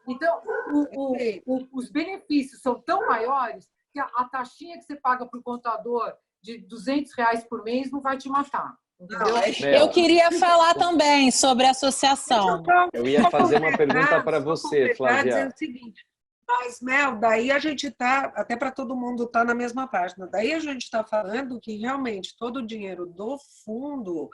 Então, os benefícios são tão maiores que a taxinha que você paga para o contador de R$200 por mês não vai te matar. Entendeu? Eu queria falar também sobre a associação. Eu ia fazer uma pergunta para você, Flávia. Dizendo o seguinte, mas, Mel, daí a gente está, até para todo mundo estar na mesma página, daí a gente está falando que realmente todo o dinheiro do fundo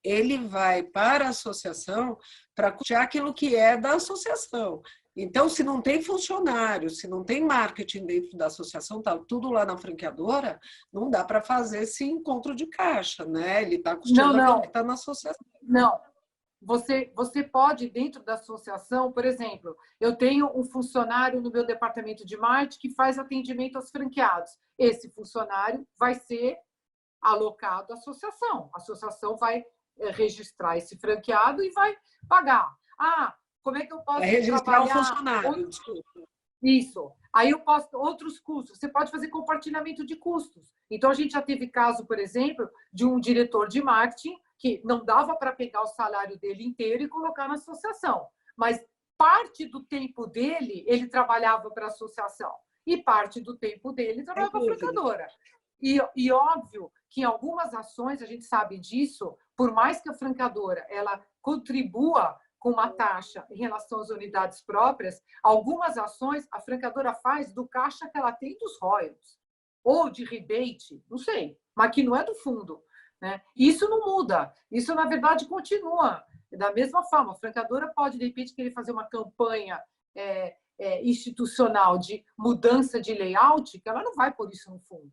ele vai para a associação para custear aquilo que é da associação. Então, se não tem funcionário, se não tem marketing dentro da associação, tá tudo lá na franqueadora, não dá para fazer esse encontro de caixa, né? Ele está custeando aquilo que está na associação. Não. Você pode, dentro da associação, por exemplo, eu tenho um funcionário no meu departamento de marketing que faz atendimento aos franqueados. Esse funcionário vai ser alocado à associação. A associação vai registrar esse franqueado e vai pagar. Como é que eu posso registrar o funcionário, desculpa. Isso. Aí eu posso outros custos. Você pode fazer compartilhamento de custos. Então, a gente já teve caso, por exemplo, de um diretor de marketing que não dava para pegar o salário dele inteiro e colocar na associação. Mas parte do tempo dele, ele trabalhava para a associação. E parte do tempo dele, ele trabalhava para a franqueadora. E óbvio que em algumas ações, a gente sabe disso, por mais que a franqueadora ela contribua com uma taxa em relação às unidades próprias, algumas ações a franqueadora faz do caixa que ela tem dos royalties, ou de rebate, não sei, mas que não é do fundo. Né? Isso não muda, isso na verdade continua. Da mesma forma, a franqueadora pode, de repente, querer fazer uma campanha institucional de mudança de layout, que ela não vai pôr isso no fundo.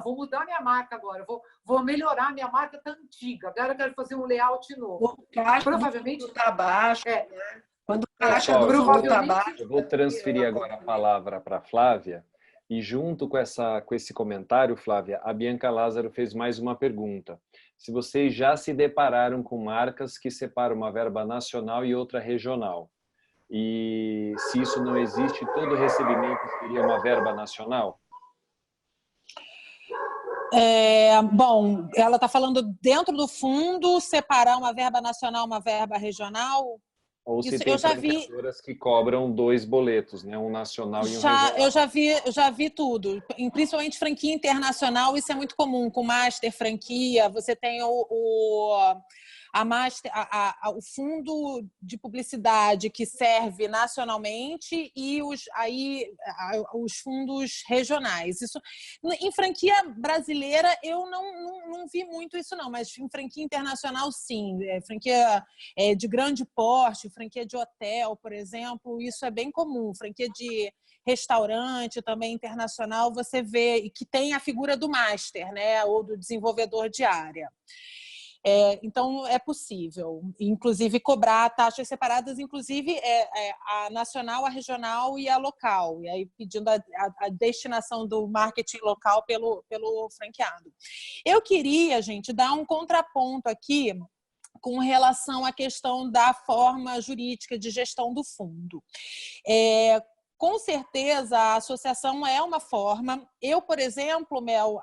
Vou mudar minha marca agora, vou melhorar, minha marca está antiga, agora eu quero fazer um layout novo. O caixa provavelmente está baixo, né? Quando o caixa do fundo está baixo... Eu vou transferir agora a palavra para a Flávia, e junto com esse comentário, Flávia, a Bianca Lázaro fez mais uma pergunta. Se vocês já se depararam com marcas que separam uma verba nacional e outra regional, e se isso não existe, todo recebimento seria uma verba nacional? Bom, ela está falando dentro do fundo, separar uma verba nacional, uma verba regional? Ou se tem franqueadoras que cobram 2 boletos, né? Um nacional e um regional. Eu já vi tudo, principalmente franquia internacional, isso é muito comum, com master, franquia, você tem o fundo de publicidade que serve nacionalmente e os fundos regionais. Isso, em franquia brasileira, eu não vi muito isso, não, mas em franquia internacional, sim. Franquia de grande porte, franquia de hotel, por exemplo, isso é bem comum. Franquia de restaurante também internacional, você vê que tem a figura do master, né, ou do desenvolvedor de área. Então, é possível, inclusive, cobrar taxas separadas, inclusive a nacional, a regional e a local, e aí pedindo a destinação do marketing local pelo franqueado. Eu queria, gente, dar um contraponto aqui com relação à questão da forma jurídica de gestão do fundo. Com certeza, a associação é uma forma. Eu, por exemplo, Mel,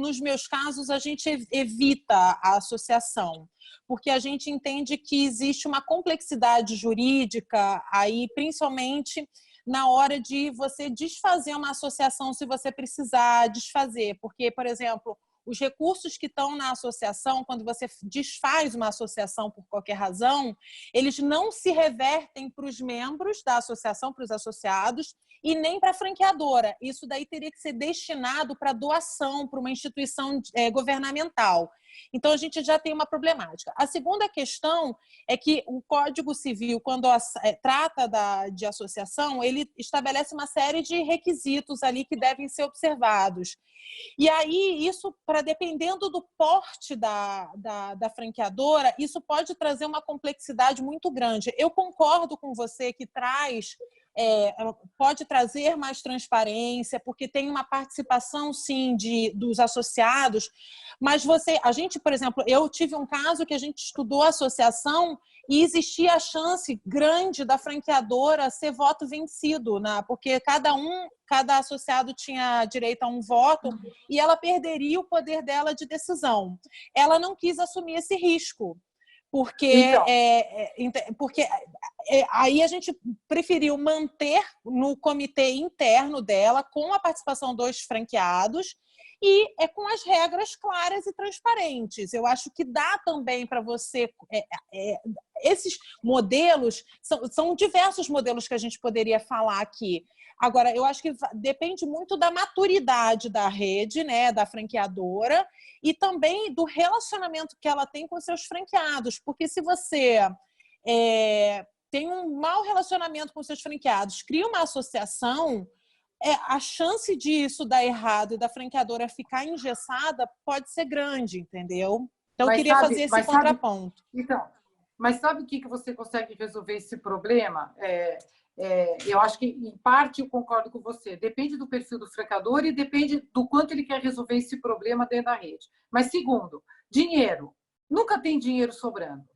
nos meus casos, a gente evita a associação, porque a gente entende que existe uma complexidade jurídica aí, principalmente na hora de você desfazer uma associação, se você precisar desfazer. Porque, por exemplo, os recursos que estão na associação, quando você desfaz uma associação por qualquer razão, eles não se revertem para os membros da associação, para os associados, e nem para a franqueadora. Isso daí teria que ser destinado para doação, para uma instituição governamental. Então, a gente já tem uma problemática. A segunda questão é que o Código Civil, quando trata de associação, ele estabelece uma série de requisitos ali que devem ser observados. E aí, isso, dependendo do porte da franqueadora, isso pode trazer uma complexidade muito grande. Eu concordo com você que pode trazer mais transparência, porque tem uma participação, sim, dos associados, mas a gente, por exemplo, eu tive um caso que a gente estudou a associação e existia a chance grande da franqueadora ser voto vencido, né? Porque cada associado tinha direito a um voto e ela perderia o poder dela de decisão. Ela não quis assumir esse risco, porque aí a gente preferiu manter no comitê interno dela, com a participação dos franqueados, e com as regras claras e transparentes. Eu acho que dá também para você... esses modelos, são diversos modelos que a gente poderia falar aqui. Agora, eu acho que depende muito da maturidade da rede, né, da franqueadora, e também do relacionamento que ela tem com seus franqueados. Porque se você tem um mau relacionamento com seus franqueados, cria uma associação... a chance disso dar errado e da franqueadora ficar engessada pode ser grande, entendeu? Então, eu queria fazer esse contraponto. Mas sabe o que você consegue resolver esse problema? Eu acho que, em parte, eu concordo com você. Depende do perfil do franqueador e depende do quanto ele quer resolver esse problema dentro da rede. Mas, segundo, dinheiro. Nunca tem dinheiro sobrando,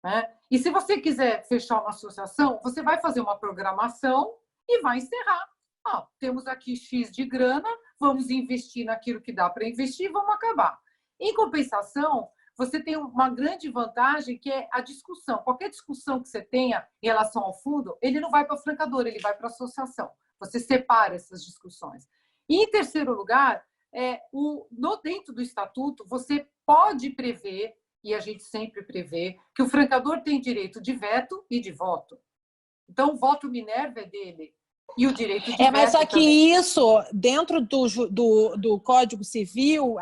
né? E se você quiser fechar uma associação, você vai fazer uma programação e vai encerrar. Temos aqui X de grana, vamos investir naquilo que dá para investir e vamos acabar. Em compensação, você tem uma grande vantagem, que é a discussão. Qualquer discussão que você tenha em relação ao fundo, ele não vai para a franqueadora, ele vai para a associação. Você separa essas discussões. E, em terceiro lugar, dentro do estatuto, você pode prever, e a gente sempre prevê, que o franqueador tem direito de veto e de voto. Então, o voto Minerva é dele. E o direito de mas só que também. Isso, dentro do Código Civil,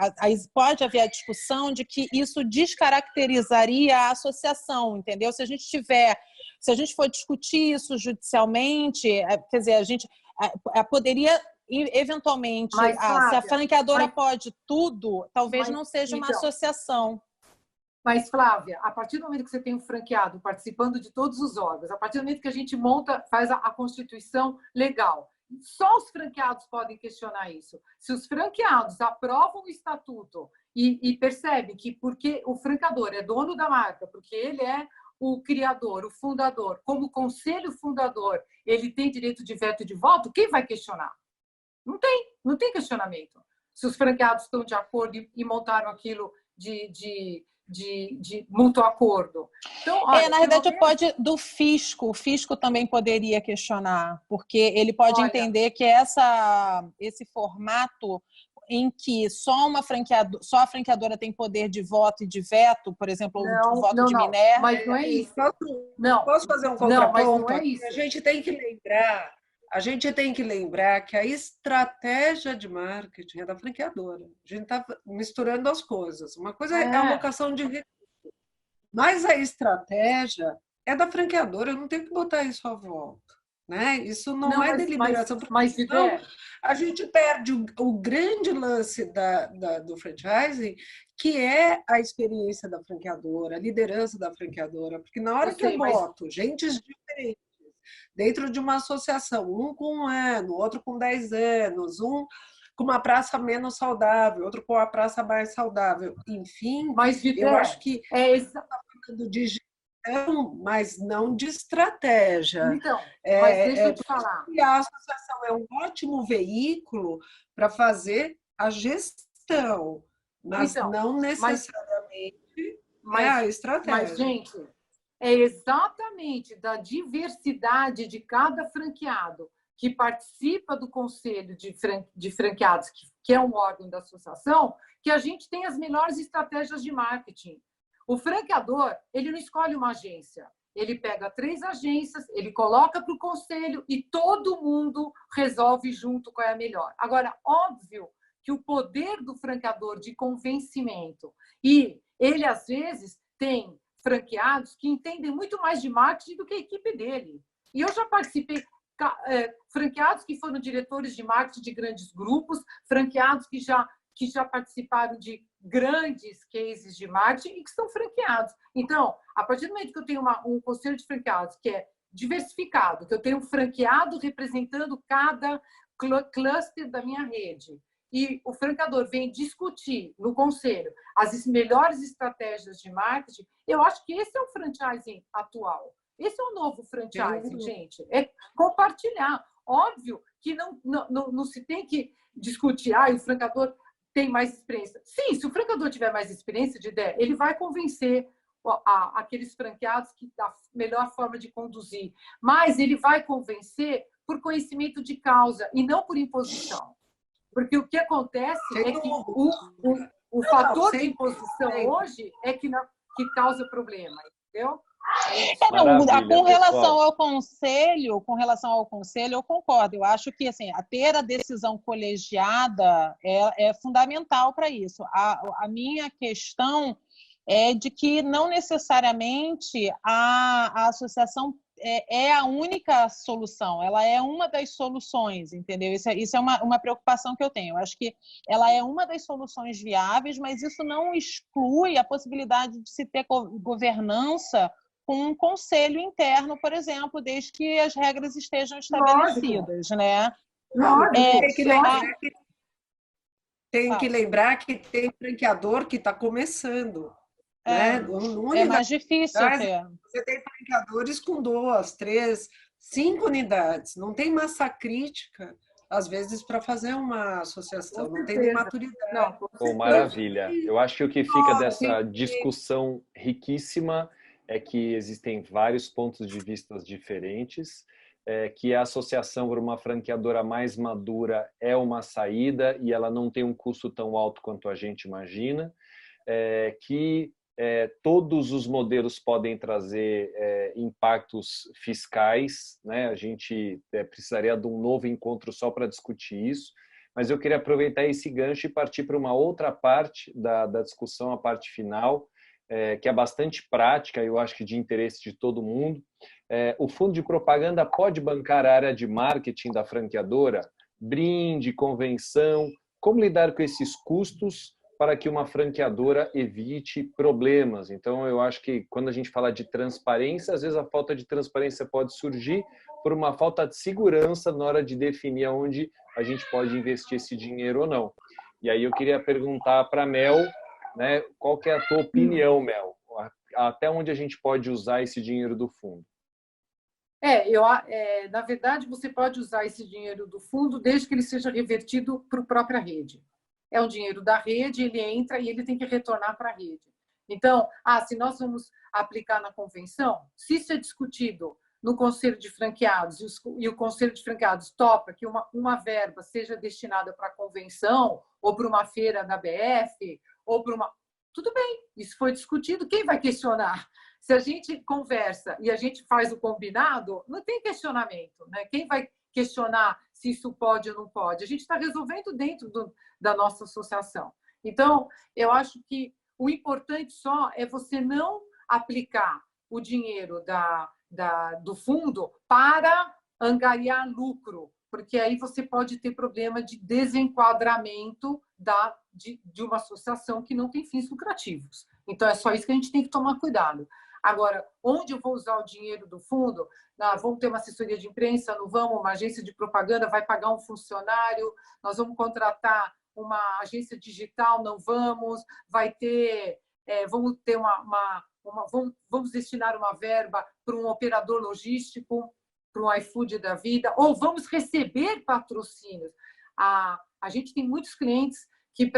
pode haver a discussão de que isso descaracterizaria a associação, entendeu? Se a gente for discutir isso judicialmente, quer dizer, a gente poderia, eventualmente, Flávia, se a franqueadora pode tudo, talvez não seja uma associação. Mas, Flávia, a partir do momento que você tem um franqueado participando de todos os órgãos, a partir do momento que a gente faz a constituição legal, só os franqueados podem questionar isso. Se os franqueados aprovam o estatuto e percebem que, porque o franqueador é dono da marca, porque ele é o criador, o fundador, como conselho fundador, ele tem direito de veto e de voto, quem vai questionar? Não tem questionamento. Se os franqueados estão de acordo e montaram aquilo de mútuo acordo. Então, olha, na verdade, pode do fisco. O fisco também poderia questionar, porque ele pode entender que esse formato em que só a franqueadora tem poder de voto e de veto, por exemplo, o voto de Minerva. Mas não é isso. Posso fazer um contraponto? Mas não é isso. A gente tem que lembrar que a estratégia de marketing é da franqueadora. A gente está misturando as coisas. Uma coisa é a alocação de recursos, mas a estratégia é da franqueadora. Eu não tenho que botar isso à volta, né? Isso não é deliberação. Mas então, a gente perde o grande lance do franchising, que é a experiência da franqueadora, a liderança da franqueadora. Porque na hora que eu boto gente diferente dentro de uma associação, um com 1 ano, outro com 10 anos, um com uma praça menos saudável, outro com a praça mais saudável, enfim, eu acho que está falando de gestão, mas não de estratégia. Então, mas deixa eu te falar. A associação é um ótimo veículo para fazer a gestão, mas não necessariamente a estratégia. Mas, gente, é exatamente da diversidade de cada franqueado que participa do conselho de franqueados, que é um órgão da associação, que a gente tem as melhores estratégias de marketing. O franqueador, ele não escolhe uma agência. Ele pega 3 agências, ele coloca para o conselho e todo mundo resolve junto qual é a melhor. Agora, óbvio que o poder do franqueador de convencimento, e ele, às vezes, tem franqueados que entendem muito mais de marketing do que a equipe dele. E eu já participei, franqueados que foram diretores de marketing de grandes grupos, franqueados que já participaram de grandes cases de marketing e que são franqueados. Então, a partir do momento que eu tenho um conselho de franqueados que é diversificado, que eu tenho um franqueado representando cada cluster da minha rede, e o franqueador vem discutir no conselho as melhores estratégias de marketing, eu acho que esse é o franchising atual. Esse é o novo franchising, gente. É compartilhar. Óbvio que não se tem que discutir, o franqueador tem mais experiência. Sim, se o franqueador tiver mais experiência de ideia, ele vai convencer aqueles franqueados que da melhor forma de conduzir. Mas ele vai convencer por conhecimento de causa e não por imposição. Porque o que acontece é que o fator de imposição hoje é que causa problema, entendeu? Com relação ao conselho, eu concordo. Eu acho que assim, ter a decisão colegiada é fundamental para isso. A minha questão é de que não necessariamente a associação é a única solução, ela é uma das soluções, entendeu? Isso é uma preocupação que eu tenho. Eu acho que ela é uma das soluções viáveis, mas isso não exclui a possibilidade de se ter governança com um conselho interno, por exemplo, desde que as regras estejam estabelecidas, né? Tem que lembrar que tem franqueador que está começando. Né? É mais difícil ter. Você tem franqueadores com 2, 3, 5 unidades. Não tem massa crítica, às vezes, para fazer uma associação. Não tem maturidade. Maravilha. Eu acho que o que fica dessa discussão riquíssima é que existem vários pontos de vista diferentes, que a associação por uma franqueadora mais madura é uma saída e ela não tem um custo tão alto quanto a gente imagina, que todos os modelos podem trazer impactos fiscais, né? A gente precisaria de um novo encontro só para discutir isso, mas eu queria aproveitar esse gancho e partir para uma outra parte da discussão, a parte final, que é bastante prática, eu acho que de interesse de todo mundo. O fundo de propaganda pode bancar a área de marketing da franqueadora? Brinde, convenção, como lidar com esses custos para que uma franqueadora evite problemas? Então, eu acho que quando a gente fala de transparência, às vezes a falta de transparência pode surgir por uma falta de segurança na hora de definir onde a gente pode investir esse dinheiro ou não. E aí eu queria perguntar para a Mel, né, qual que é a tua opinião, Mel? Até onde a gente pode usar esse dinheiro do fundo? Na verdade, você pode usar esse dinheiro do fundo desde que ele seja revertido para a própria rede. É um dinheiro da rede, ele entra e ele tem que retornar para a rede. Então, se nós vamos aplicar na convenção, se isso é discutido no Conselho de Franqueados e o Conselho de Franqueados topa que uma verba seja destinada para a convenção ou para uma feira da BF ou para uma... Tudo bem, isso foi discutido, quem vai questionar? Se a gente conversa e a gente faz o combinado, não tem questionamento, né? Quem vai questionar se isso pode ou não pode? A gente está resolvendo dentro da nossa associação. Então, eu acho que o importante só é você não aplicar o dinheiro do fundo para angariar lucro, porque aí você pode ter problema de desenquadramento de uma associação que não tem fins lucrativos. Então, é só isso que a gente tem que tomar cuidado. Agora, onde eu vou usar o dinheiro do fundo? Vamos ter uma assessoria de imprensa, não vamos? Uma agência de propaganda vai pagar um funcionário? Nós vamos contratar uma agência digital? Não vamos? Vamos ter vamos destinar uma verba para um operador logístico, para um iFood da vida? Ou vamos receber patrocínios? A gente tem muitos clientes que,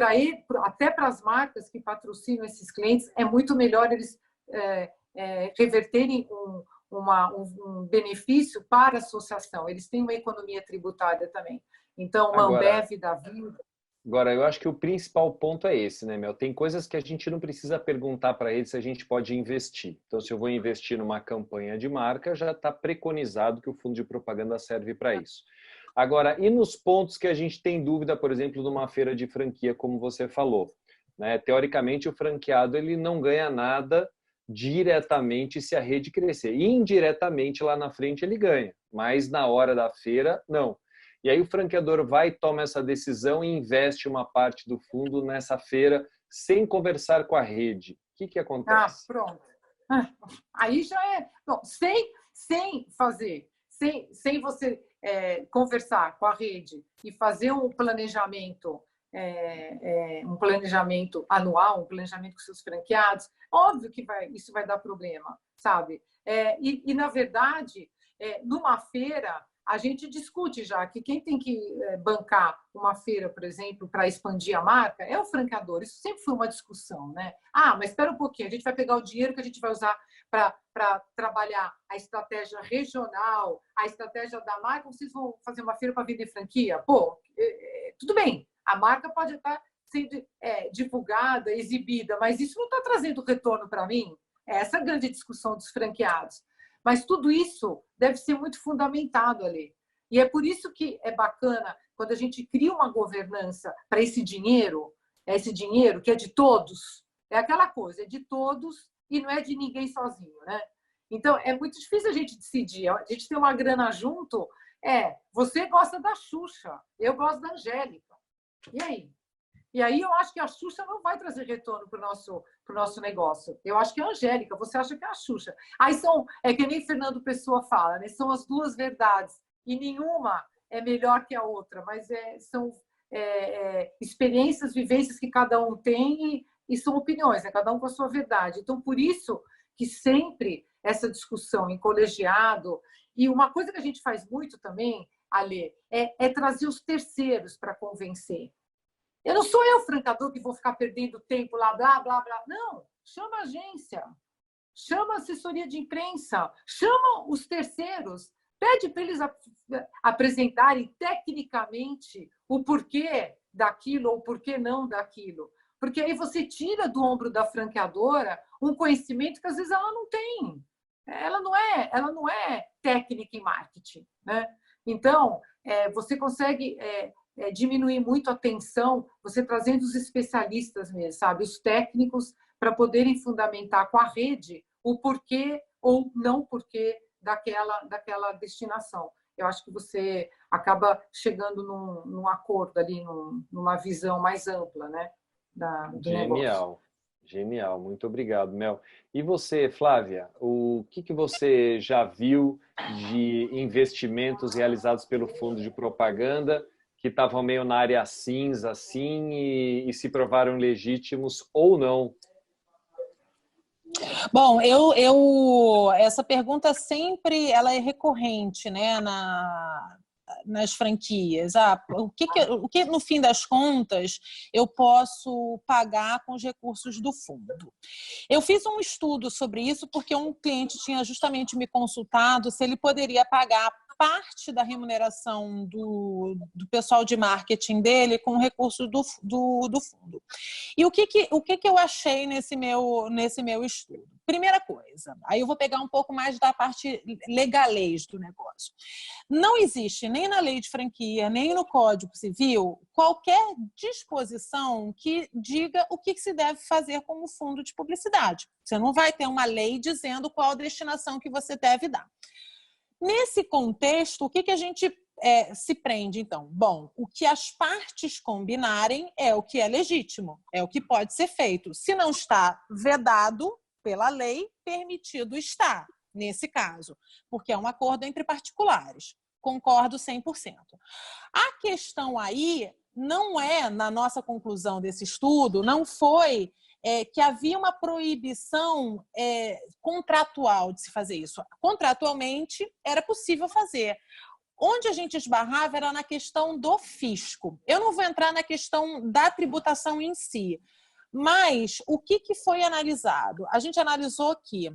até para as marcas que patrocinam esses clientes, é muito melhor eles reverterem um benefício para a associação. Eles têm uma economia tributária também. Então, uma Ambev da vida. Agora, eu acho que o principal ponto é esse, né, Mel? Tem coisas que a gente não precisa perguntar para eles se a gente pode investir. Então, se eu vou investir numa campanha de marca, já está preconizado que o fundo de propaganda serve para isso. Agora, e nos pontos que a gente tem dúvida, por exemplo, numa feira de franquia, como você falou, né? Teoricamente, o franqueado ele não ganha nada diretamente se a rede crescer. Indiretamente, lá na frente, ele ganha, mas na hora da feira, não. E aí o franqueador vai, toma essa decisão e investe uma parte do fundo nessa feira sem conversar com a rede. O que acontece? Pronto. Aí já é... Bom, sem fazer, sem você conversar com a rede e fazer um planejamento anual, um planejamento com seus franqueados, óbvio que isso vai dar problema, sabe? E na verdade, numa feira, a gente discute já que quem tem que bancar uma feira, por exemplo, para expandir a marca é o franqueador. Isso sempre foi uma discussão, né? Mas espera um pouquinho, a gente vai pegar o dinheiro que a gente vai usar para trabalhar a estratégia regional, a estratégia da marca, vocês vão fazer uma feira para vender franquia? Pô, tudo bem, a marca pode estar sendo divulgada, exibida, mas isso não está trazendo retorno para mim? Essa é a grande discussão dos franqueados. Mas tudo isso deve ser muito fundamentado ali. E é por isso que é bacana quando a gente cria uma governança para esse dinheiro que é de todos, é aquela coisa, é de todos e não é de ninguém sozinho, né? Então, é muito difícil a gente decidir. A gente tem uma grana junto, você gosta da Xuxa, eu gosto da Angélica. E aí? E aí eu acho que a Xuxa não vai trazer retorno para o nosso negócio. Eu acho que é a Angélica, você acha que é a Xuxa. Aí que nem Fernando Pessoa fala, né? São as duas verdades. E nenhuma é melhor que a outra, mas são experiências, vivências que cada um tem e são opiniões, né? Cada um com a sua verdade. Então, por isso que sempre essa discussão em colegiado, e uma coisa que a gente faz muito também, Ale, é trazer os terceiros para convencer. Eu não sou eu, franqueador, que vou ficar perdendo tempo lá, blá, blá, blá. Não, chama a agência, chama a assessoria de imprensa, chama os terceiros, pede para eles apresentarem tecnicamente o porquê daquilo ou o porquê não daquilo. Porque aí você tira do ombro da franqueadora um conhecimento que às vezes ela não tem. Ela não é técnica em marketing, né? Então, você consegue... diminuir muito a tensão, você trazendo os especialistas mesmo, sabe? Os técnicos para poderem fundamentar com a rede o porquê ou não porquê daquela destinação. Eu acho que você acaba chegando num acordo ali, numa visão mais ampla, né? Do negócio. Genial, muito obrigado, Mel. E você, Flávia, o que você já viu de investimentos realizados pelo fundo de propaganda que estavam meio na área cinza, assim, e se provaram legítimos ou não? Bom, essa pergunta sempre ela é recorrente, né, nas franquias. O que, no fim das contas, eu posso pagar com os recursos do fundo? Eu fiz um estudo sobre isso porque um cliente tinha justamente me consultado se ele poderia pagar parte da remuneração do pessoal de marketing dele com recurso do fundo. E o que eu achei nesse meu estudo? Primeira coisa, aí eu vou pegar um pouco mais da parte legalês do negócio. Não existe nem na lei de franquia, nem no Código Civil, qualquer disposição que diga o que se deve fazer com o fundo de publicidade. Você não vai ter uma lei dizendo qual a destinação que você deve dar. Nesse contexto, o que a gente se prende, então? Bom, o que as partes combinarem é o que é legítimo, é o que pode ser feito. Se não está vedado pela lei, permitido está, nesse caso, porque é um acordo entre particulares. Concordo 100%. A questão aí não é, na nossa conclusão desse estudo, não foi que havia uma proibição contratual de se fazer isso. Contratualmente, era possível fazer. Onde a gente esbarrava era na questão do fisco. Eu não vou entrar na questão da tributação em si, mas o que foi analisado? A gente analisou que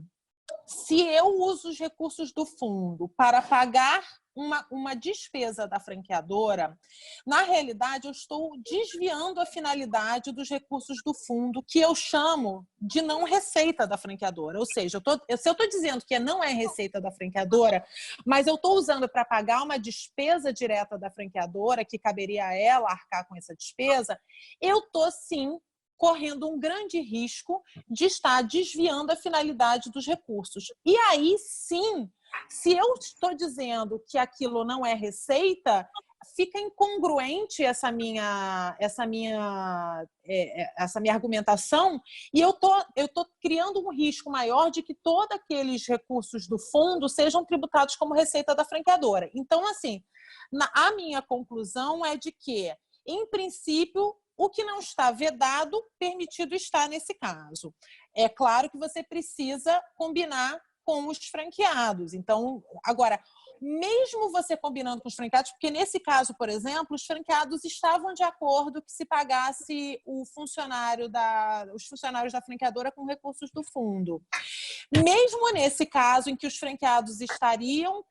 se eu uso os recursos do fundo para pagar uma despesa da franqueadora, na realidade, eu estou desviando a finalidade dos recursos do fundo, que eu chamo de não receita da franqueadora. Ou seja, se eu estou dizendo que não é receita da franqueadora, mas eu estou usando para pagar uma despesa direta da franqueadora, que caberia a ela arcar com essa despesa, eu estou, sim, correndo um grande risco de estar desviando a finalidade dos recursos. E aí, sim, se eu estou dizendo que aquilo não é receita, fica incongruente essa minha argumentação, e eu tô criando um risco maior de que todos aqueles recursos do fundo sejam tributados como receita da franqueadora. Então, assim, a minha conclusão é de que, em princípio, o que não está vedado, permitido está nesse caso. É claro que você precisa combinar com os franqueados. Então, agora, mesmo você combinando com os franqueados, porque nesse caso, por exemplo, os franqueados estavam de acordo que se pagasse os funcionários da franqueadora com recursos do fundo. Mesmo nesse caso em que os franqueados estariam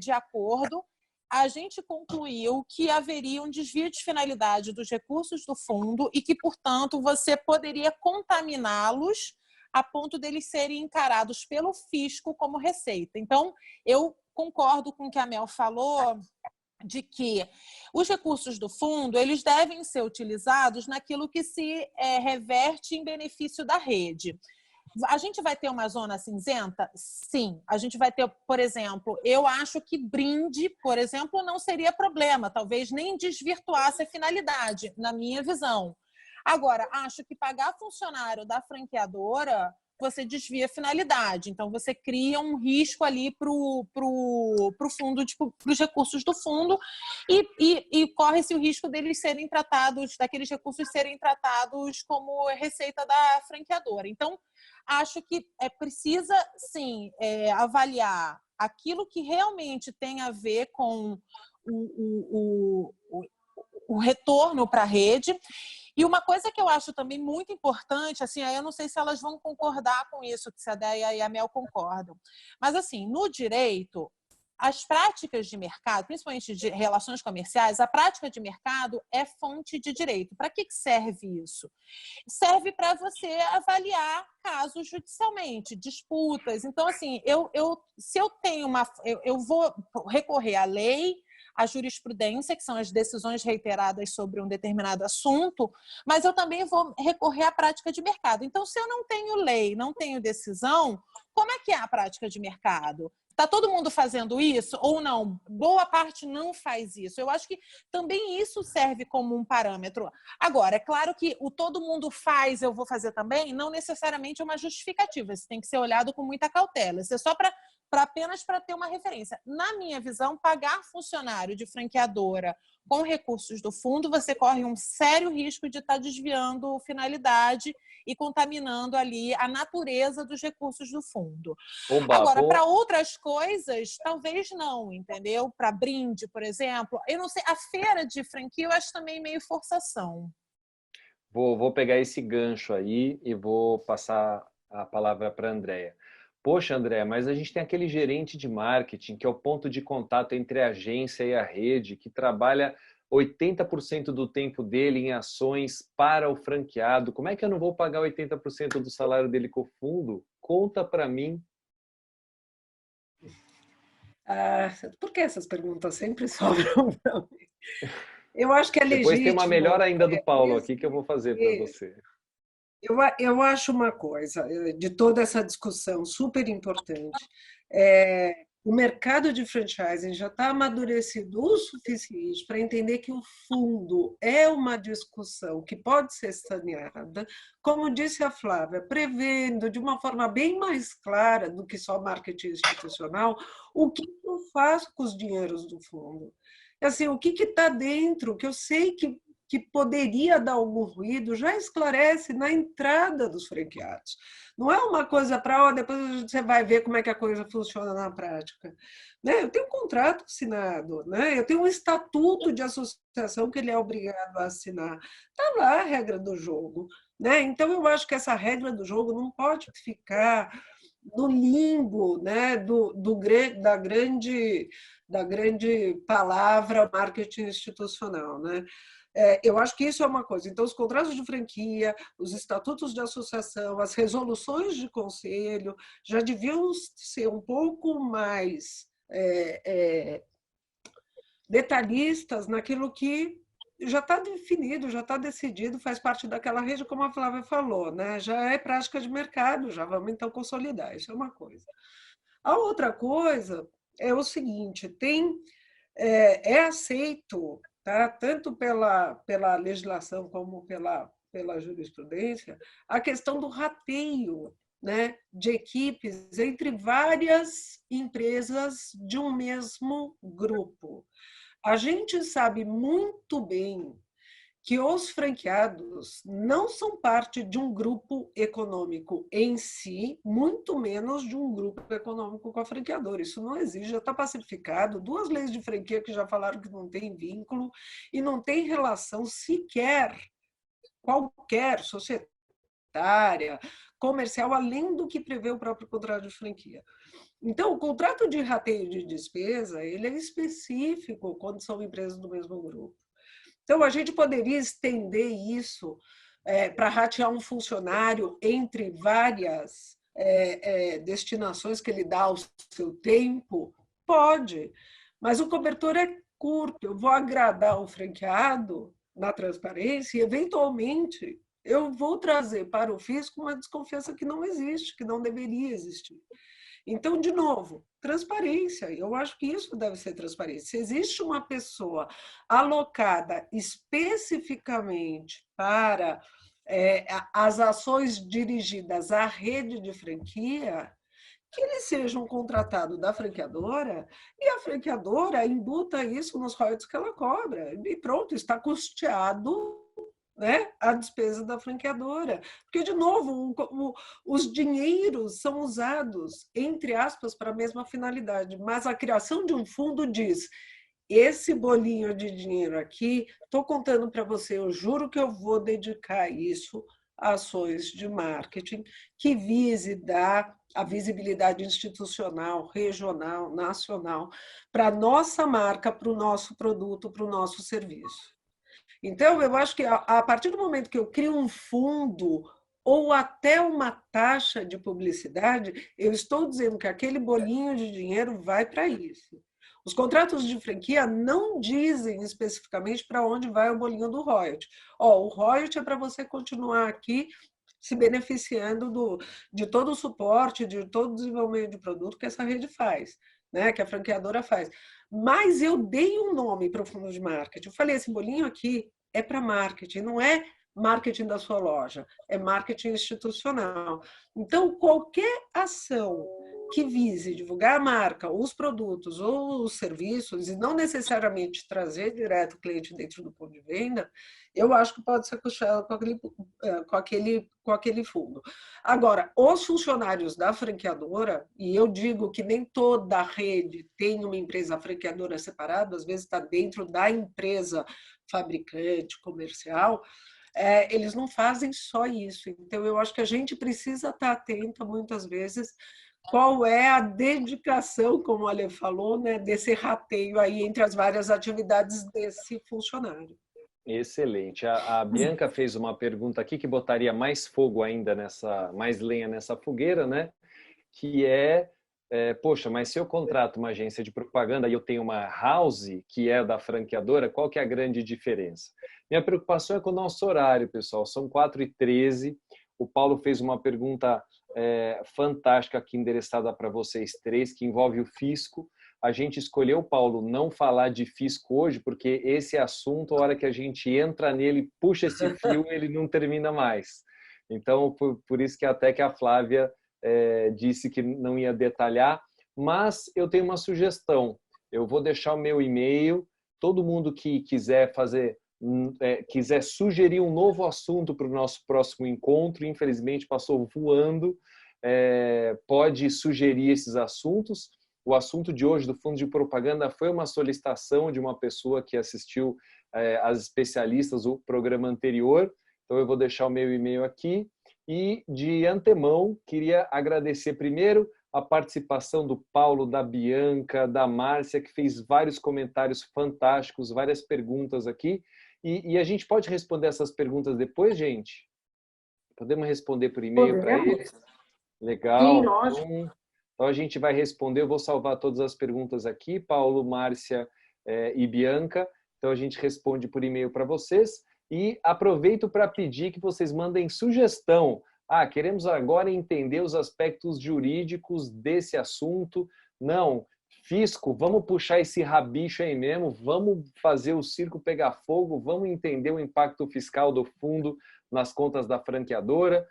de acordo, a gente concluiu que haveria um desvio de finalidade dos recursos do fundo e que, portanto, você poderia contaminá-los a ponto deles serem encarados pelo fisco como receita. Então, eu concordo com o que a Mel falou, de que os recursos do fundo eles devem ser utilizados naquilo que se reverte em benefício da rede. A gente vai ter uma zona cinzenta? Sim. A gente vai ter, por exemplo, eu acho que brinde, por exemplo, não seria problema, talvez nem desvirtuasse a finalidade, na minha visão. Agora, acho que pagar funcionário da franqueadora, você desvia a finalidade. Então, você cria um risco ali para o fundo, para os recursos do fundo, e corre-se o risco deles serem tratados, daqueles recursos serem tratados como receita da franqueadora. Então, acho que precisa, sim, avaliar aquilo que realmente tem a ver com o retorno para a rede. E uma coisa que eu acho também muito importante, assim, aí eu não sei se elas vão concordar com isso, se a Déia e a Mel concordam, mas, assim, no direito, as práticas de mercado, principalmente de relações comerciais, a prática de mercado é fonte de direito. Para que serve isso? Serve para você avaliar casos judicialmente, disputas. Então, assim, se eu tenho eu vou recorrer à lei, a jurisprudência, que são as decisões reiteradas sobre um determinado assunto, mas eu também vou recorrer à prática de mercado. Então, se eu não tenho lei, não tenho decisão, como é que é a prática de mercado? Está todo mundo fazendo isso ou não? Boa parte não faz isso. Eu acho que também isso serve como um parâmetro. Agora, é claro que o todo mundo faz, eu vou fazer também, não necessariamente é uma justificativa. Isso tem que ser olhado com muita cautela. Isso é só apenas para ter uma referência. Na minha visão, pagar funcionário de franqueadora com recursos do fundo, você corre um sério risco de estar desviando finalidade e contaminando ali a natureza dos recursos do fundo. Agora, para outras coisas, talvez não, entendeu? Para brinde, por exemplo. Eu não sei, a feira de franquia eu acho também meio forçação. Vou pegar esse gancho aí e vou passar a palavra para a Andréia. Poxa, André, mas a gente tem aquele gerente de marketing, que é o ponto de contato entre a agência e a rede, que trabalha 80% do tempo dele em ações para o franqueado. Como é que eu não vou pagar 80% do salário dele com o fundo? Conta para mim. Por que essas perguntas sempre sobram para mim? Eu acho que é legítimo. Depois tem uma melhor ainda do Paulo aqui que eu vou fazer para você. Eu acho uma coisa, de toda essa discussão super importante, o mercado de franchising já está amadurecido o suficiente para entender que o fundo é uma discussão que pode ser saneada, como disse a Flávia, prevendo de uma forma bem mais clara do que só marketing institucional, o que eu faço com os dinheiros do fundo. Assim, o que está dentro, que eu sei que poderia dar algum ruído, já esclarece na entrada dos franqueados. Não é uma coisa para, depois você vai ver como é que a coisa funciona na prática. Né? Eu tenho um contrato assinado, né? Eu tenho um estatuto de associação que ele é obrigado a assinar. Está lá a regra do jogo. Né? Então, eu acho que essa regra do jogo não pode ficar no limbo, né, da grande palavra marketing institucional, né? Eu acho que isso é uma coisa. Então, os contratos de franquia, os estatutos de associação, as resoluções de conselho já deviam ser um pouco mais detalhistas naquilo que já está definido, já está decidido, faz parte daquela rede, como a Flávia falou, né? Já é prática de mercado, já vamos então consolidar, isso é uma coisa. A outra coisa é o seguinte, é aceito, tá? Tanto pela legislação como pela jurisprudência, a questão do rateio, né, de equipes entre várias empresas de um mesmo grupo. A gente sabe muito bem que os franqueados não são parte de um grupo econômico em si, muito menos de um grupo econômico com a franqueadora. Isso não existe, já está pacificado. 2 leis de franquia que já falaram que não tem vínculo e não tem relação sequer, qualquer societária, comercial, além do que prevê o próprio contrato de franquia. Então, o contrato de rateio de despesa, ele é específico quando são empresas do mesmo grupo. Então, a gente poderia estender isso para ratear um funcionário entre várias destinações que ele dá ao seu tempo? Pode, mas o cobertor é curto. Eu vou agradar o franqueado na transparência e, eventualmente, eu vou trazer para o fisco uma desconfiança que não existe, que não deveria existir. Então, de novo, transparência. Eu acho que isso deve ser transparência. Se existe uma pessoa alocada especificamente para as ações dirigidas à rede de franquia, que eles sejam contratados da franqueadora e a franqueadora embuta isso nos royalties que ela cobra. E pronto, está custeado, né, a despesa da franqueadora. Porque, de novo, os dinheiros são usados, entre aspas, para a mesma finalidade, mas a criação de um fundo diz: esse bolinho de dinheiro aqui, estou contando para você, eu juro que eu vou dedicar isso a ações de marketing que vise dar a visibilidade institucional, regional, nacional, para a nossa marca, para o nosso produto, para o nosso serviço. Então, eu acho que a partir do momento que eu crio um fundo ou até uma taxa de publicidade, eu estou dizendo que aquele bolinho de dinheiro vai para isso. Os contratos de franquia não dizem especificamente para onde vai o bolinho do royalty. O royalty é para você continuar aqui se beneficiando de todo o suporte, de todo o desenvolvimento de produto que essa rede faz, né, que a franqueadora faz. Mas eu dei um nome para o fundo de marketing. Eu falei, esse bolinho aqui é para marketing, não é marketing da sua loja, é marketing institucional. Então, qualquer ação que vise divulgar a marca, os produtos ou os serviços, e não necessariamente trazer direto o cliente dentro do ponto de venda, eu acho que pode ser custeado com aquele fundo. Agora, os funcionários da franqueadora, e eu digo que nem toda a rede tem uma empresa franqueadora separada, às vezes está dentro da empresa fabricante, comercial, eles não fazem só isso. Então, eu acho que a gente precisa estar atenta, muitas vezes, qual é a dedicação, como a Ale falou, né, desse rateio aí entre as várias atividades desse funcionário. Excelente. A Bianca fez uma pergunta aqui que botaria mais fogo ainda mais lenha nessa fogueira, né? Que poxa, mas se eu contrato uma agência de propaganda e eu tenho uma house que é da franqueadora, qual que é a grande diferença? Minha preocupação é com o nosso horário, pessoal. São 4h13. O Paulo fez uma pergunta fantástica aqui endereçada para vocês três, que envolve o fisco. A gente escolheu, Paulo, não falar de fisco hoje, porque esse assunto, a hora que a gente entra nele, puxa esse fio, ele não termina mais. Então, por isso que até que a Flávia disse que não ia detalhar, mas eu tenho uma sugestão. Eu vou deixar o meu e-mail, todo mundo que quiser quiser sugerir um novo assunto para o nosso próximo encontro, infelizmente passou voando, pode sugerir esses assuntos. O assunto de hoje do Fundo de Propaganda foi uma solicitação de uma pessoa que assistiu as especialistas do programa anterior, então eu vou deixar o meu e-mail aqui. E, de antemão, queria agradecer primeiro a participação do Paulo, da Bianca, da Márcia, que fez vários comentários fantásticos, várias perguntas aqui. E a gente pode responder essas perguntas depois, gente? Podemos responder por e-mail para eles? Legal. Sim, lógico. Então a gente vai responder. Eu vou salvar todas as perguntas aqui, Paulo, Márcia e Bianca. Então a gente responde por e-mail para vocês. E aproveito para pedir que vocês mandem sugestão. Queremos agora entender os aspectos jurídicos desse assunto. Não, fisco, vamos puxar esse rabicho aí mesmo, vamos fazer o circo pegar fogo, vamos entender o impacto fiscal do fundo nas contas da franqueadora.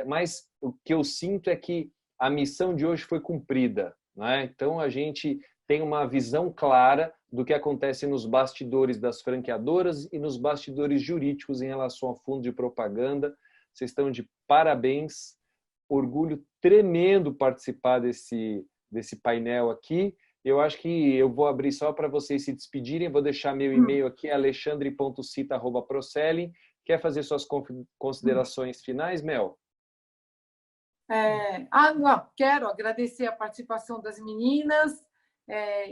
Mas o que eu sinto é que a missão de hoje foi cumprida, né? Então a gente tem uma visão clara do que acontece nos bastidores das franqueadoras e nos bastidores jurídicos em relação ao fundo de propaganda. Vocês estão de parabéns, orgulho tremendo participar desse painel aqui. Eu acho que eu vou abrir só para vocês se despedirem, vou deixar meu e-mail aqui, alexandre.cita@proselling. Quer fazer suas considerações finais, Mel? Não, quero agradecer a participação das meninas.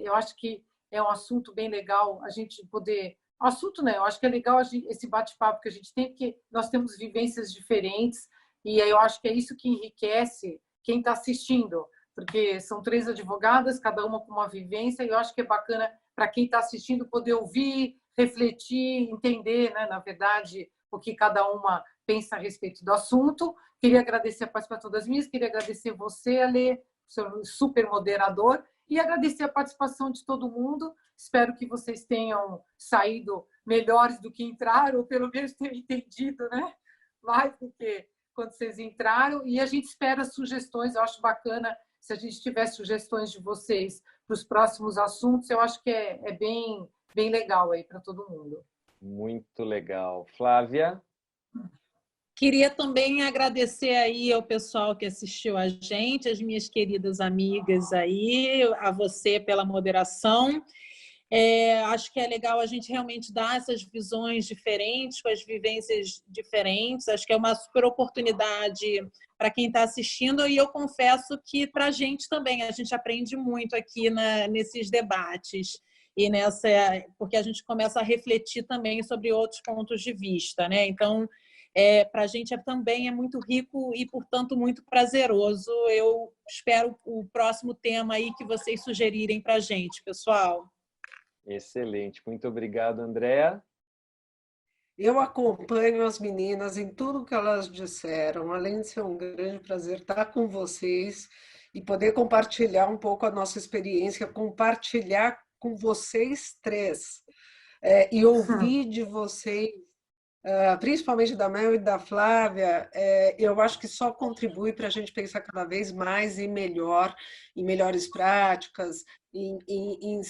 Eu acho que é um assunto bem legal a gente poder... Assunto, né? Eu acho que é legal esse bate-papo que a gente tem, porque nós temos vivências diferentes e aí eu acho que é isso que enriquece quem está assistindo, porque são 3 advogadas, cada uma com uma vivência, e eu acho que é bacana para quem está assistindo poder ouvir, refletir, entender, né, na verdade, o que cada uma pensa a respeito do assunto. Queria agradecer a participação das minhas, queria agradecer você, Ale, seu super moderador, e agradecer a participação de todo mundo. Espero que vocês tenham saído melhores do que entraram, ou pelo menos tenham entendido, né? Mais do que quando vocês entraram. E a gente espera sugestões. Eu acho bacana se a gente tiver sugestões de vocês para os próximos assuntos. Eu acho que é bem legal aí para todo mundo. Muito legal. Flávia? Queria também agradecer aí ao pessoal que assistiu a gente, as minhas queridas amigas aí, a você pela moderação. Acho que é legal a gente realmente dar essas visões diferentes, com as vivências diferentes. Acho que é uma super oportunidade para quem está assistindo, e eu confesso que para a gente também, a gente aprende muito aqui nesses debates, e porque a gente começa a refletir também sobre outros pontos de vista, né? Então, para a gente também é muito rico e, portanto, muito prazeroso. Eu espero o próximo tema aí que vocês sugerirem para a gente, pessoal. Excelente. Muito obrigado, Andréa. Eu acompanho as meninas em tudo que elas disseram. Além de ser um grande prazer estar com vocês e poder compartilhar um pouco a nossa experiência, compartilhar com vocês 3 e ouvir de vocês, principalmente da Mel e da Flávia, eu acho que só contribui para a gente pensar cada vez mais e melhor, em melhores práticas, em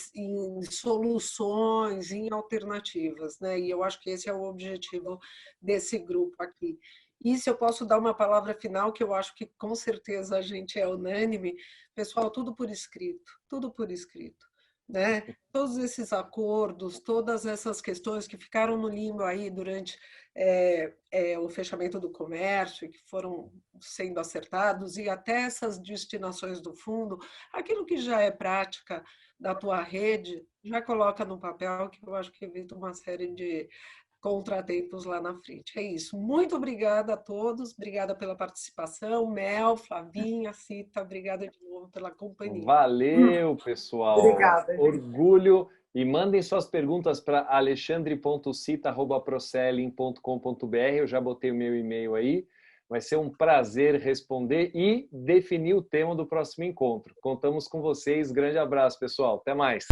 soluções, em alternativas, né? E eu acho que esse é o objetivo desse grupo aqui. E se eu posso dar uma palavra final, que eu acho que com certeza a gente é unânime, pessoal, tudo por escrito, né? Todos esses acordos, todas essas questões que ficaram no limbo aí durante o fechamento do comércio e que foram sendo acertados, e até essas destinações do fundo, aquilo que já é prática da tua rede, já coloca no papel, que eu acho que evita uma série de contratempos lá na frente. É isso. Muito obrigada a todos, obrigada pela participação, Mel, Flavinha, Cita, obrigada de novo pela companhia. Valeu, pessoal. Obrigada. Orgulho. E mandem suas perguntas para alexandre.cita@proselling.com.br. Eu já botei o meu e-mail aí. Vai ser um prazer responder e definir o tema do próximo encontro. Contamos com vocês. Grande abraço, pessoal. Até mais.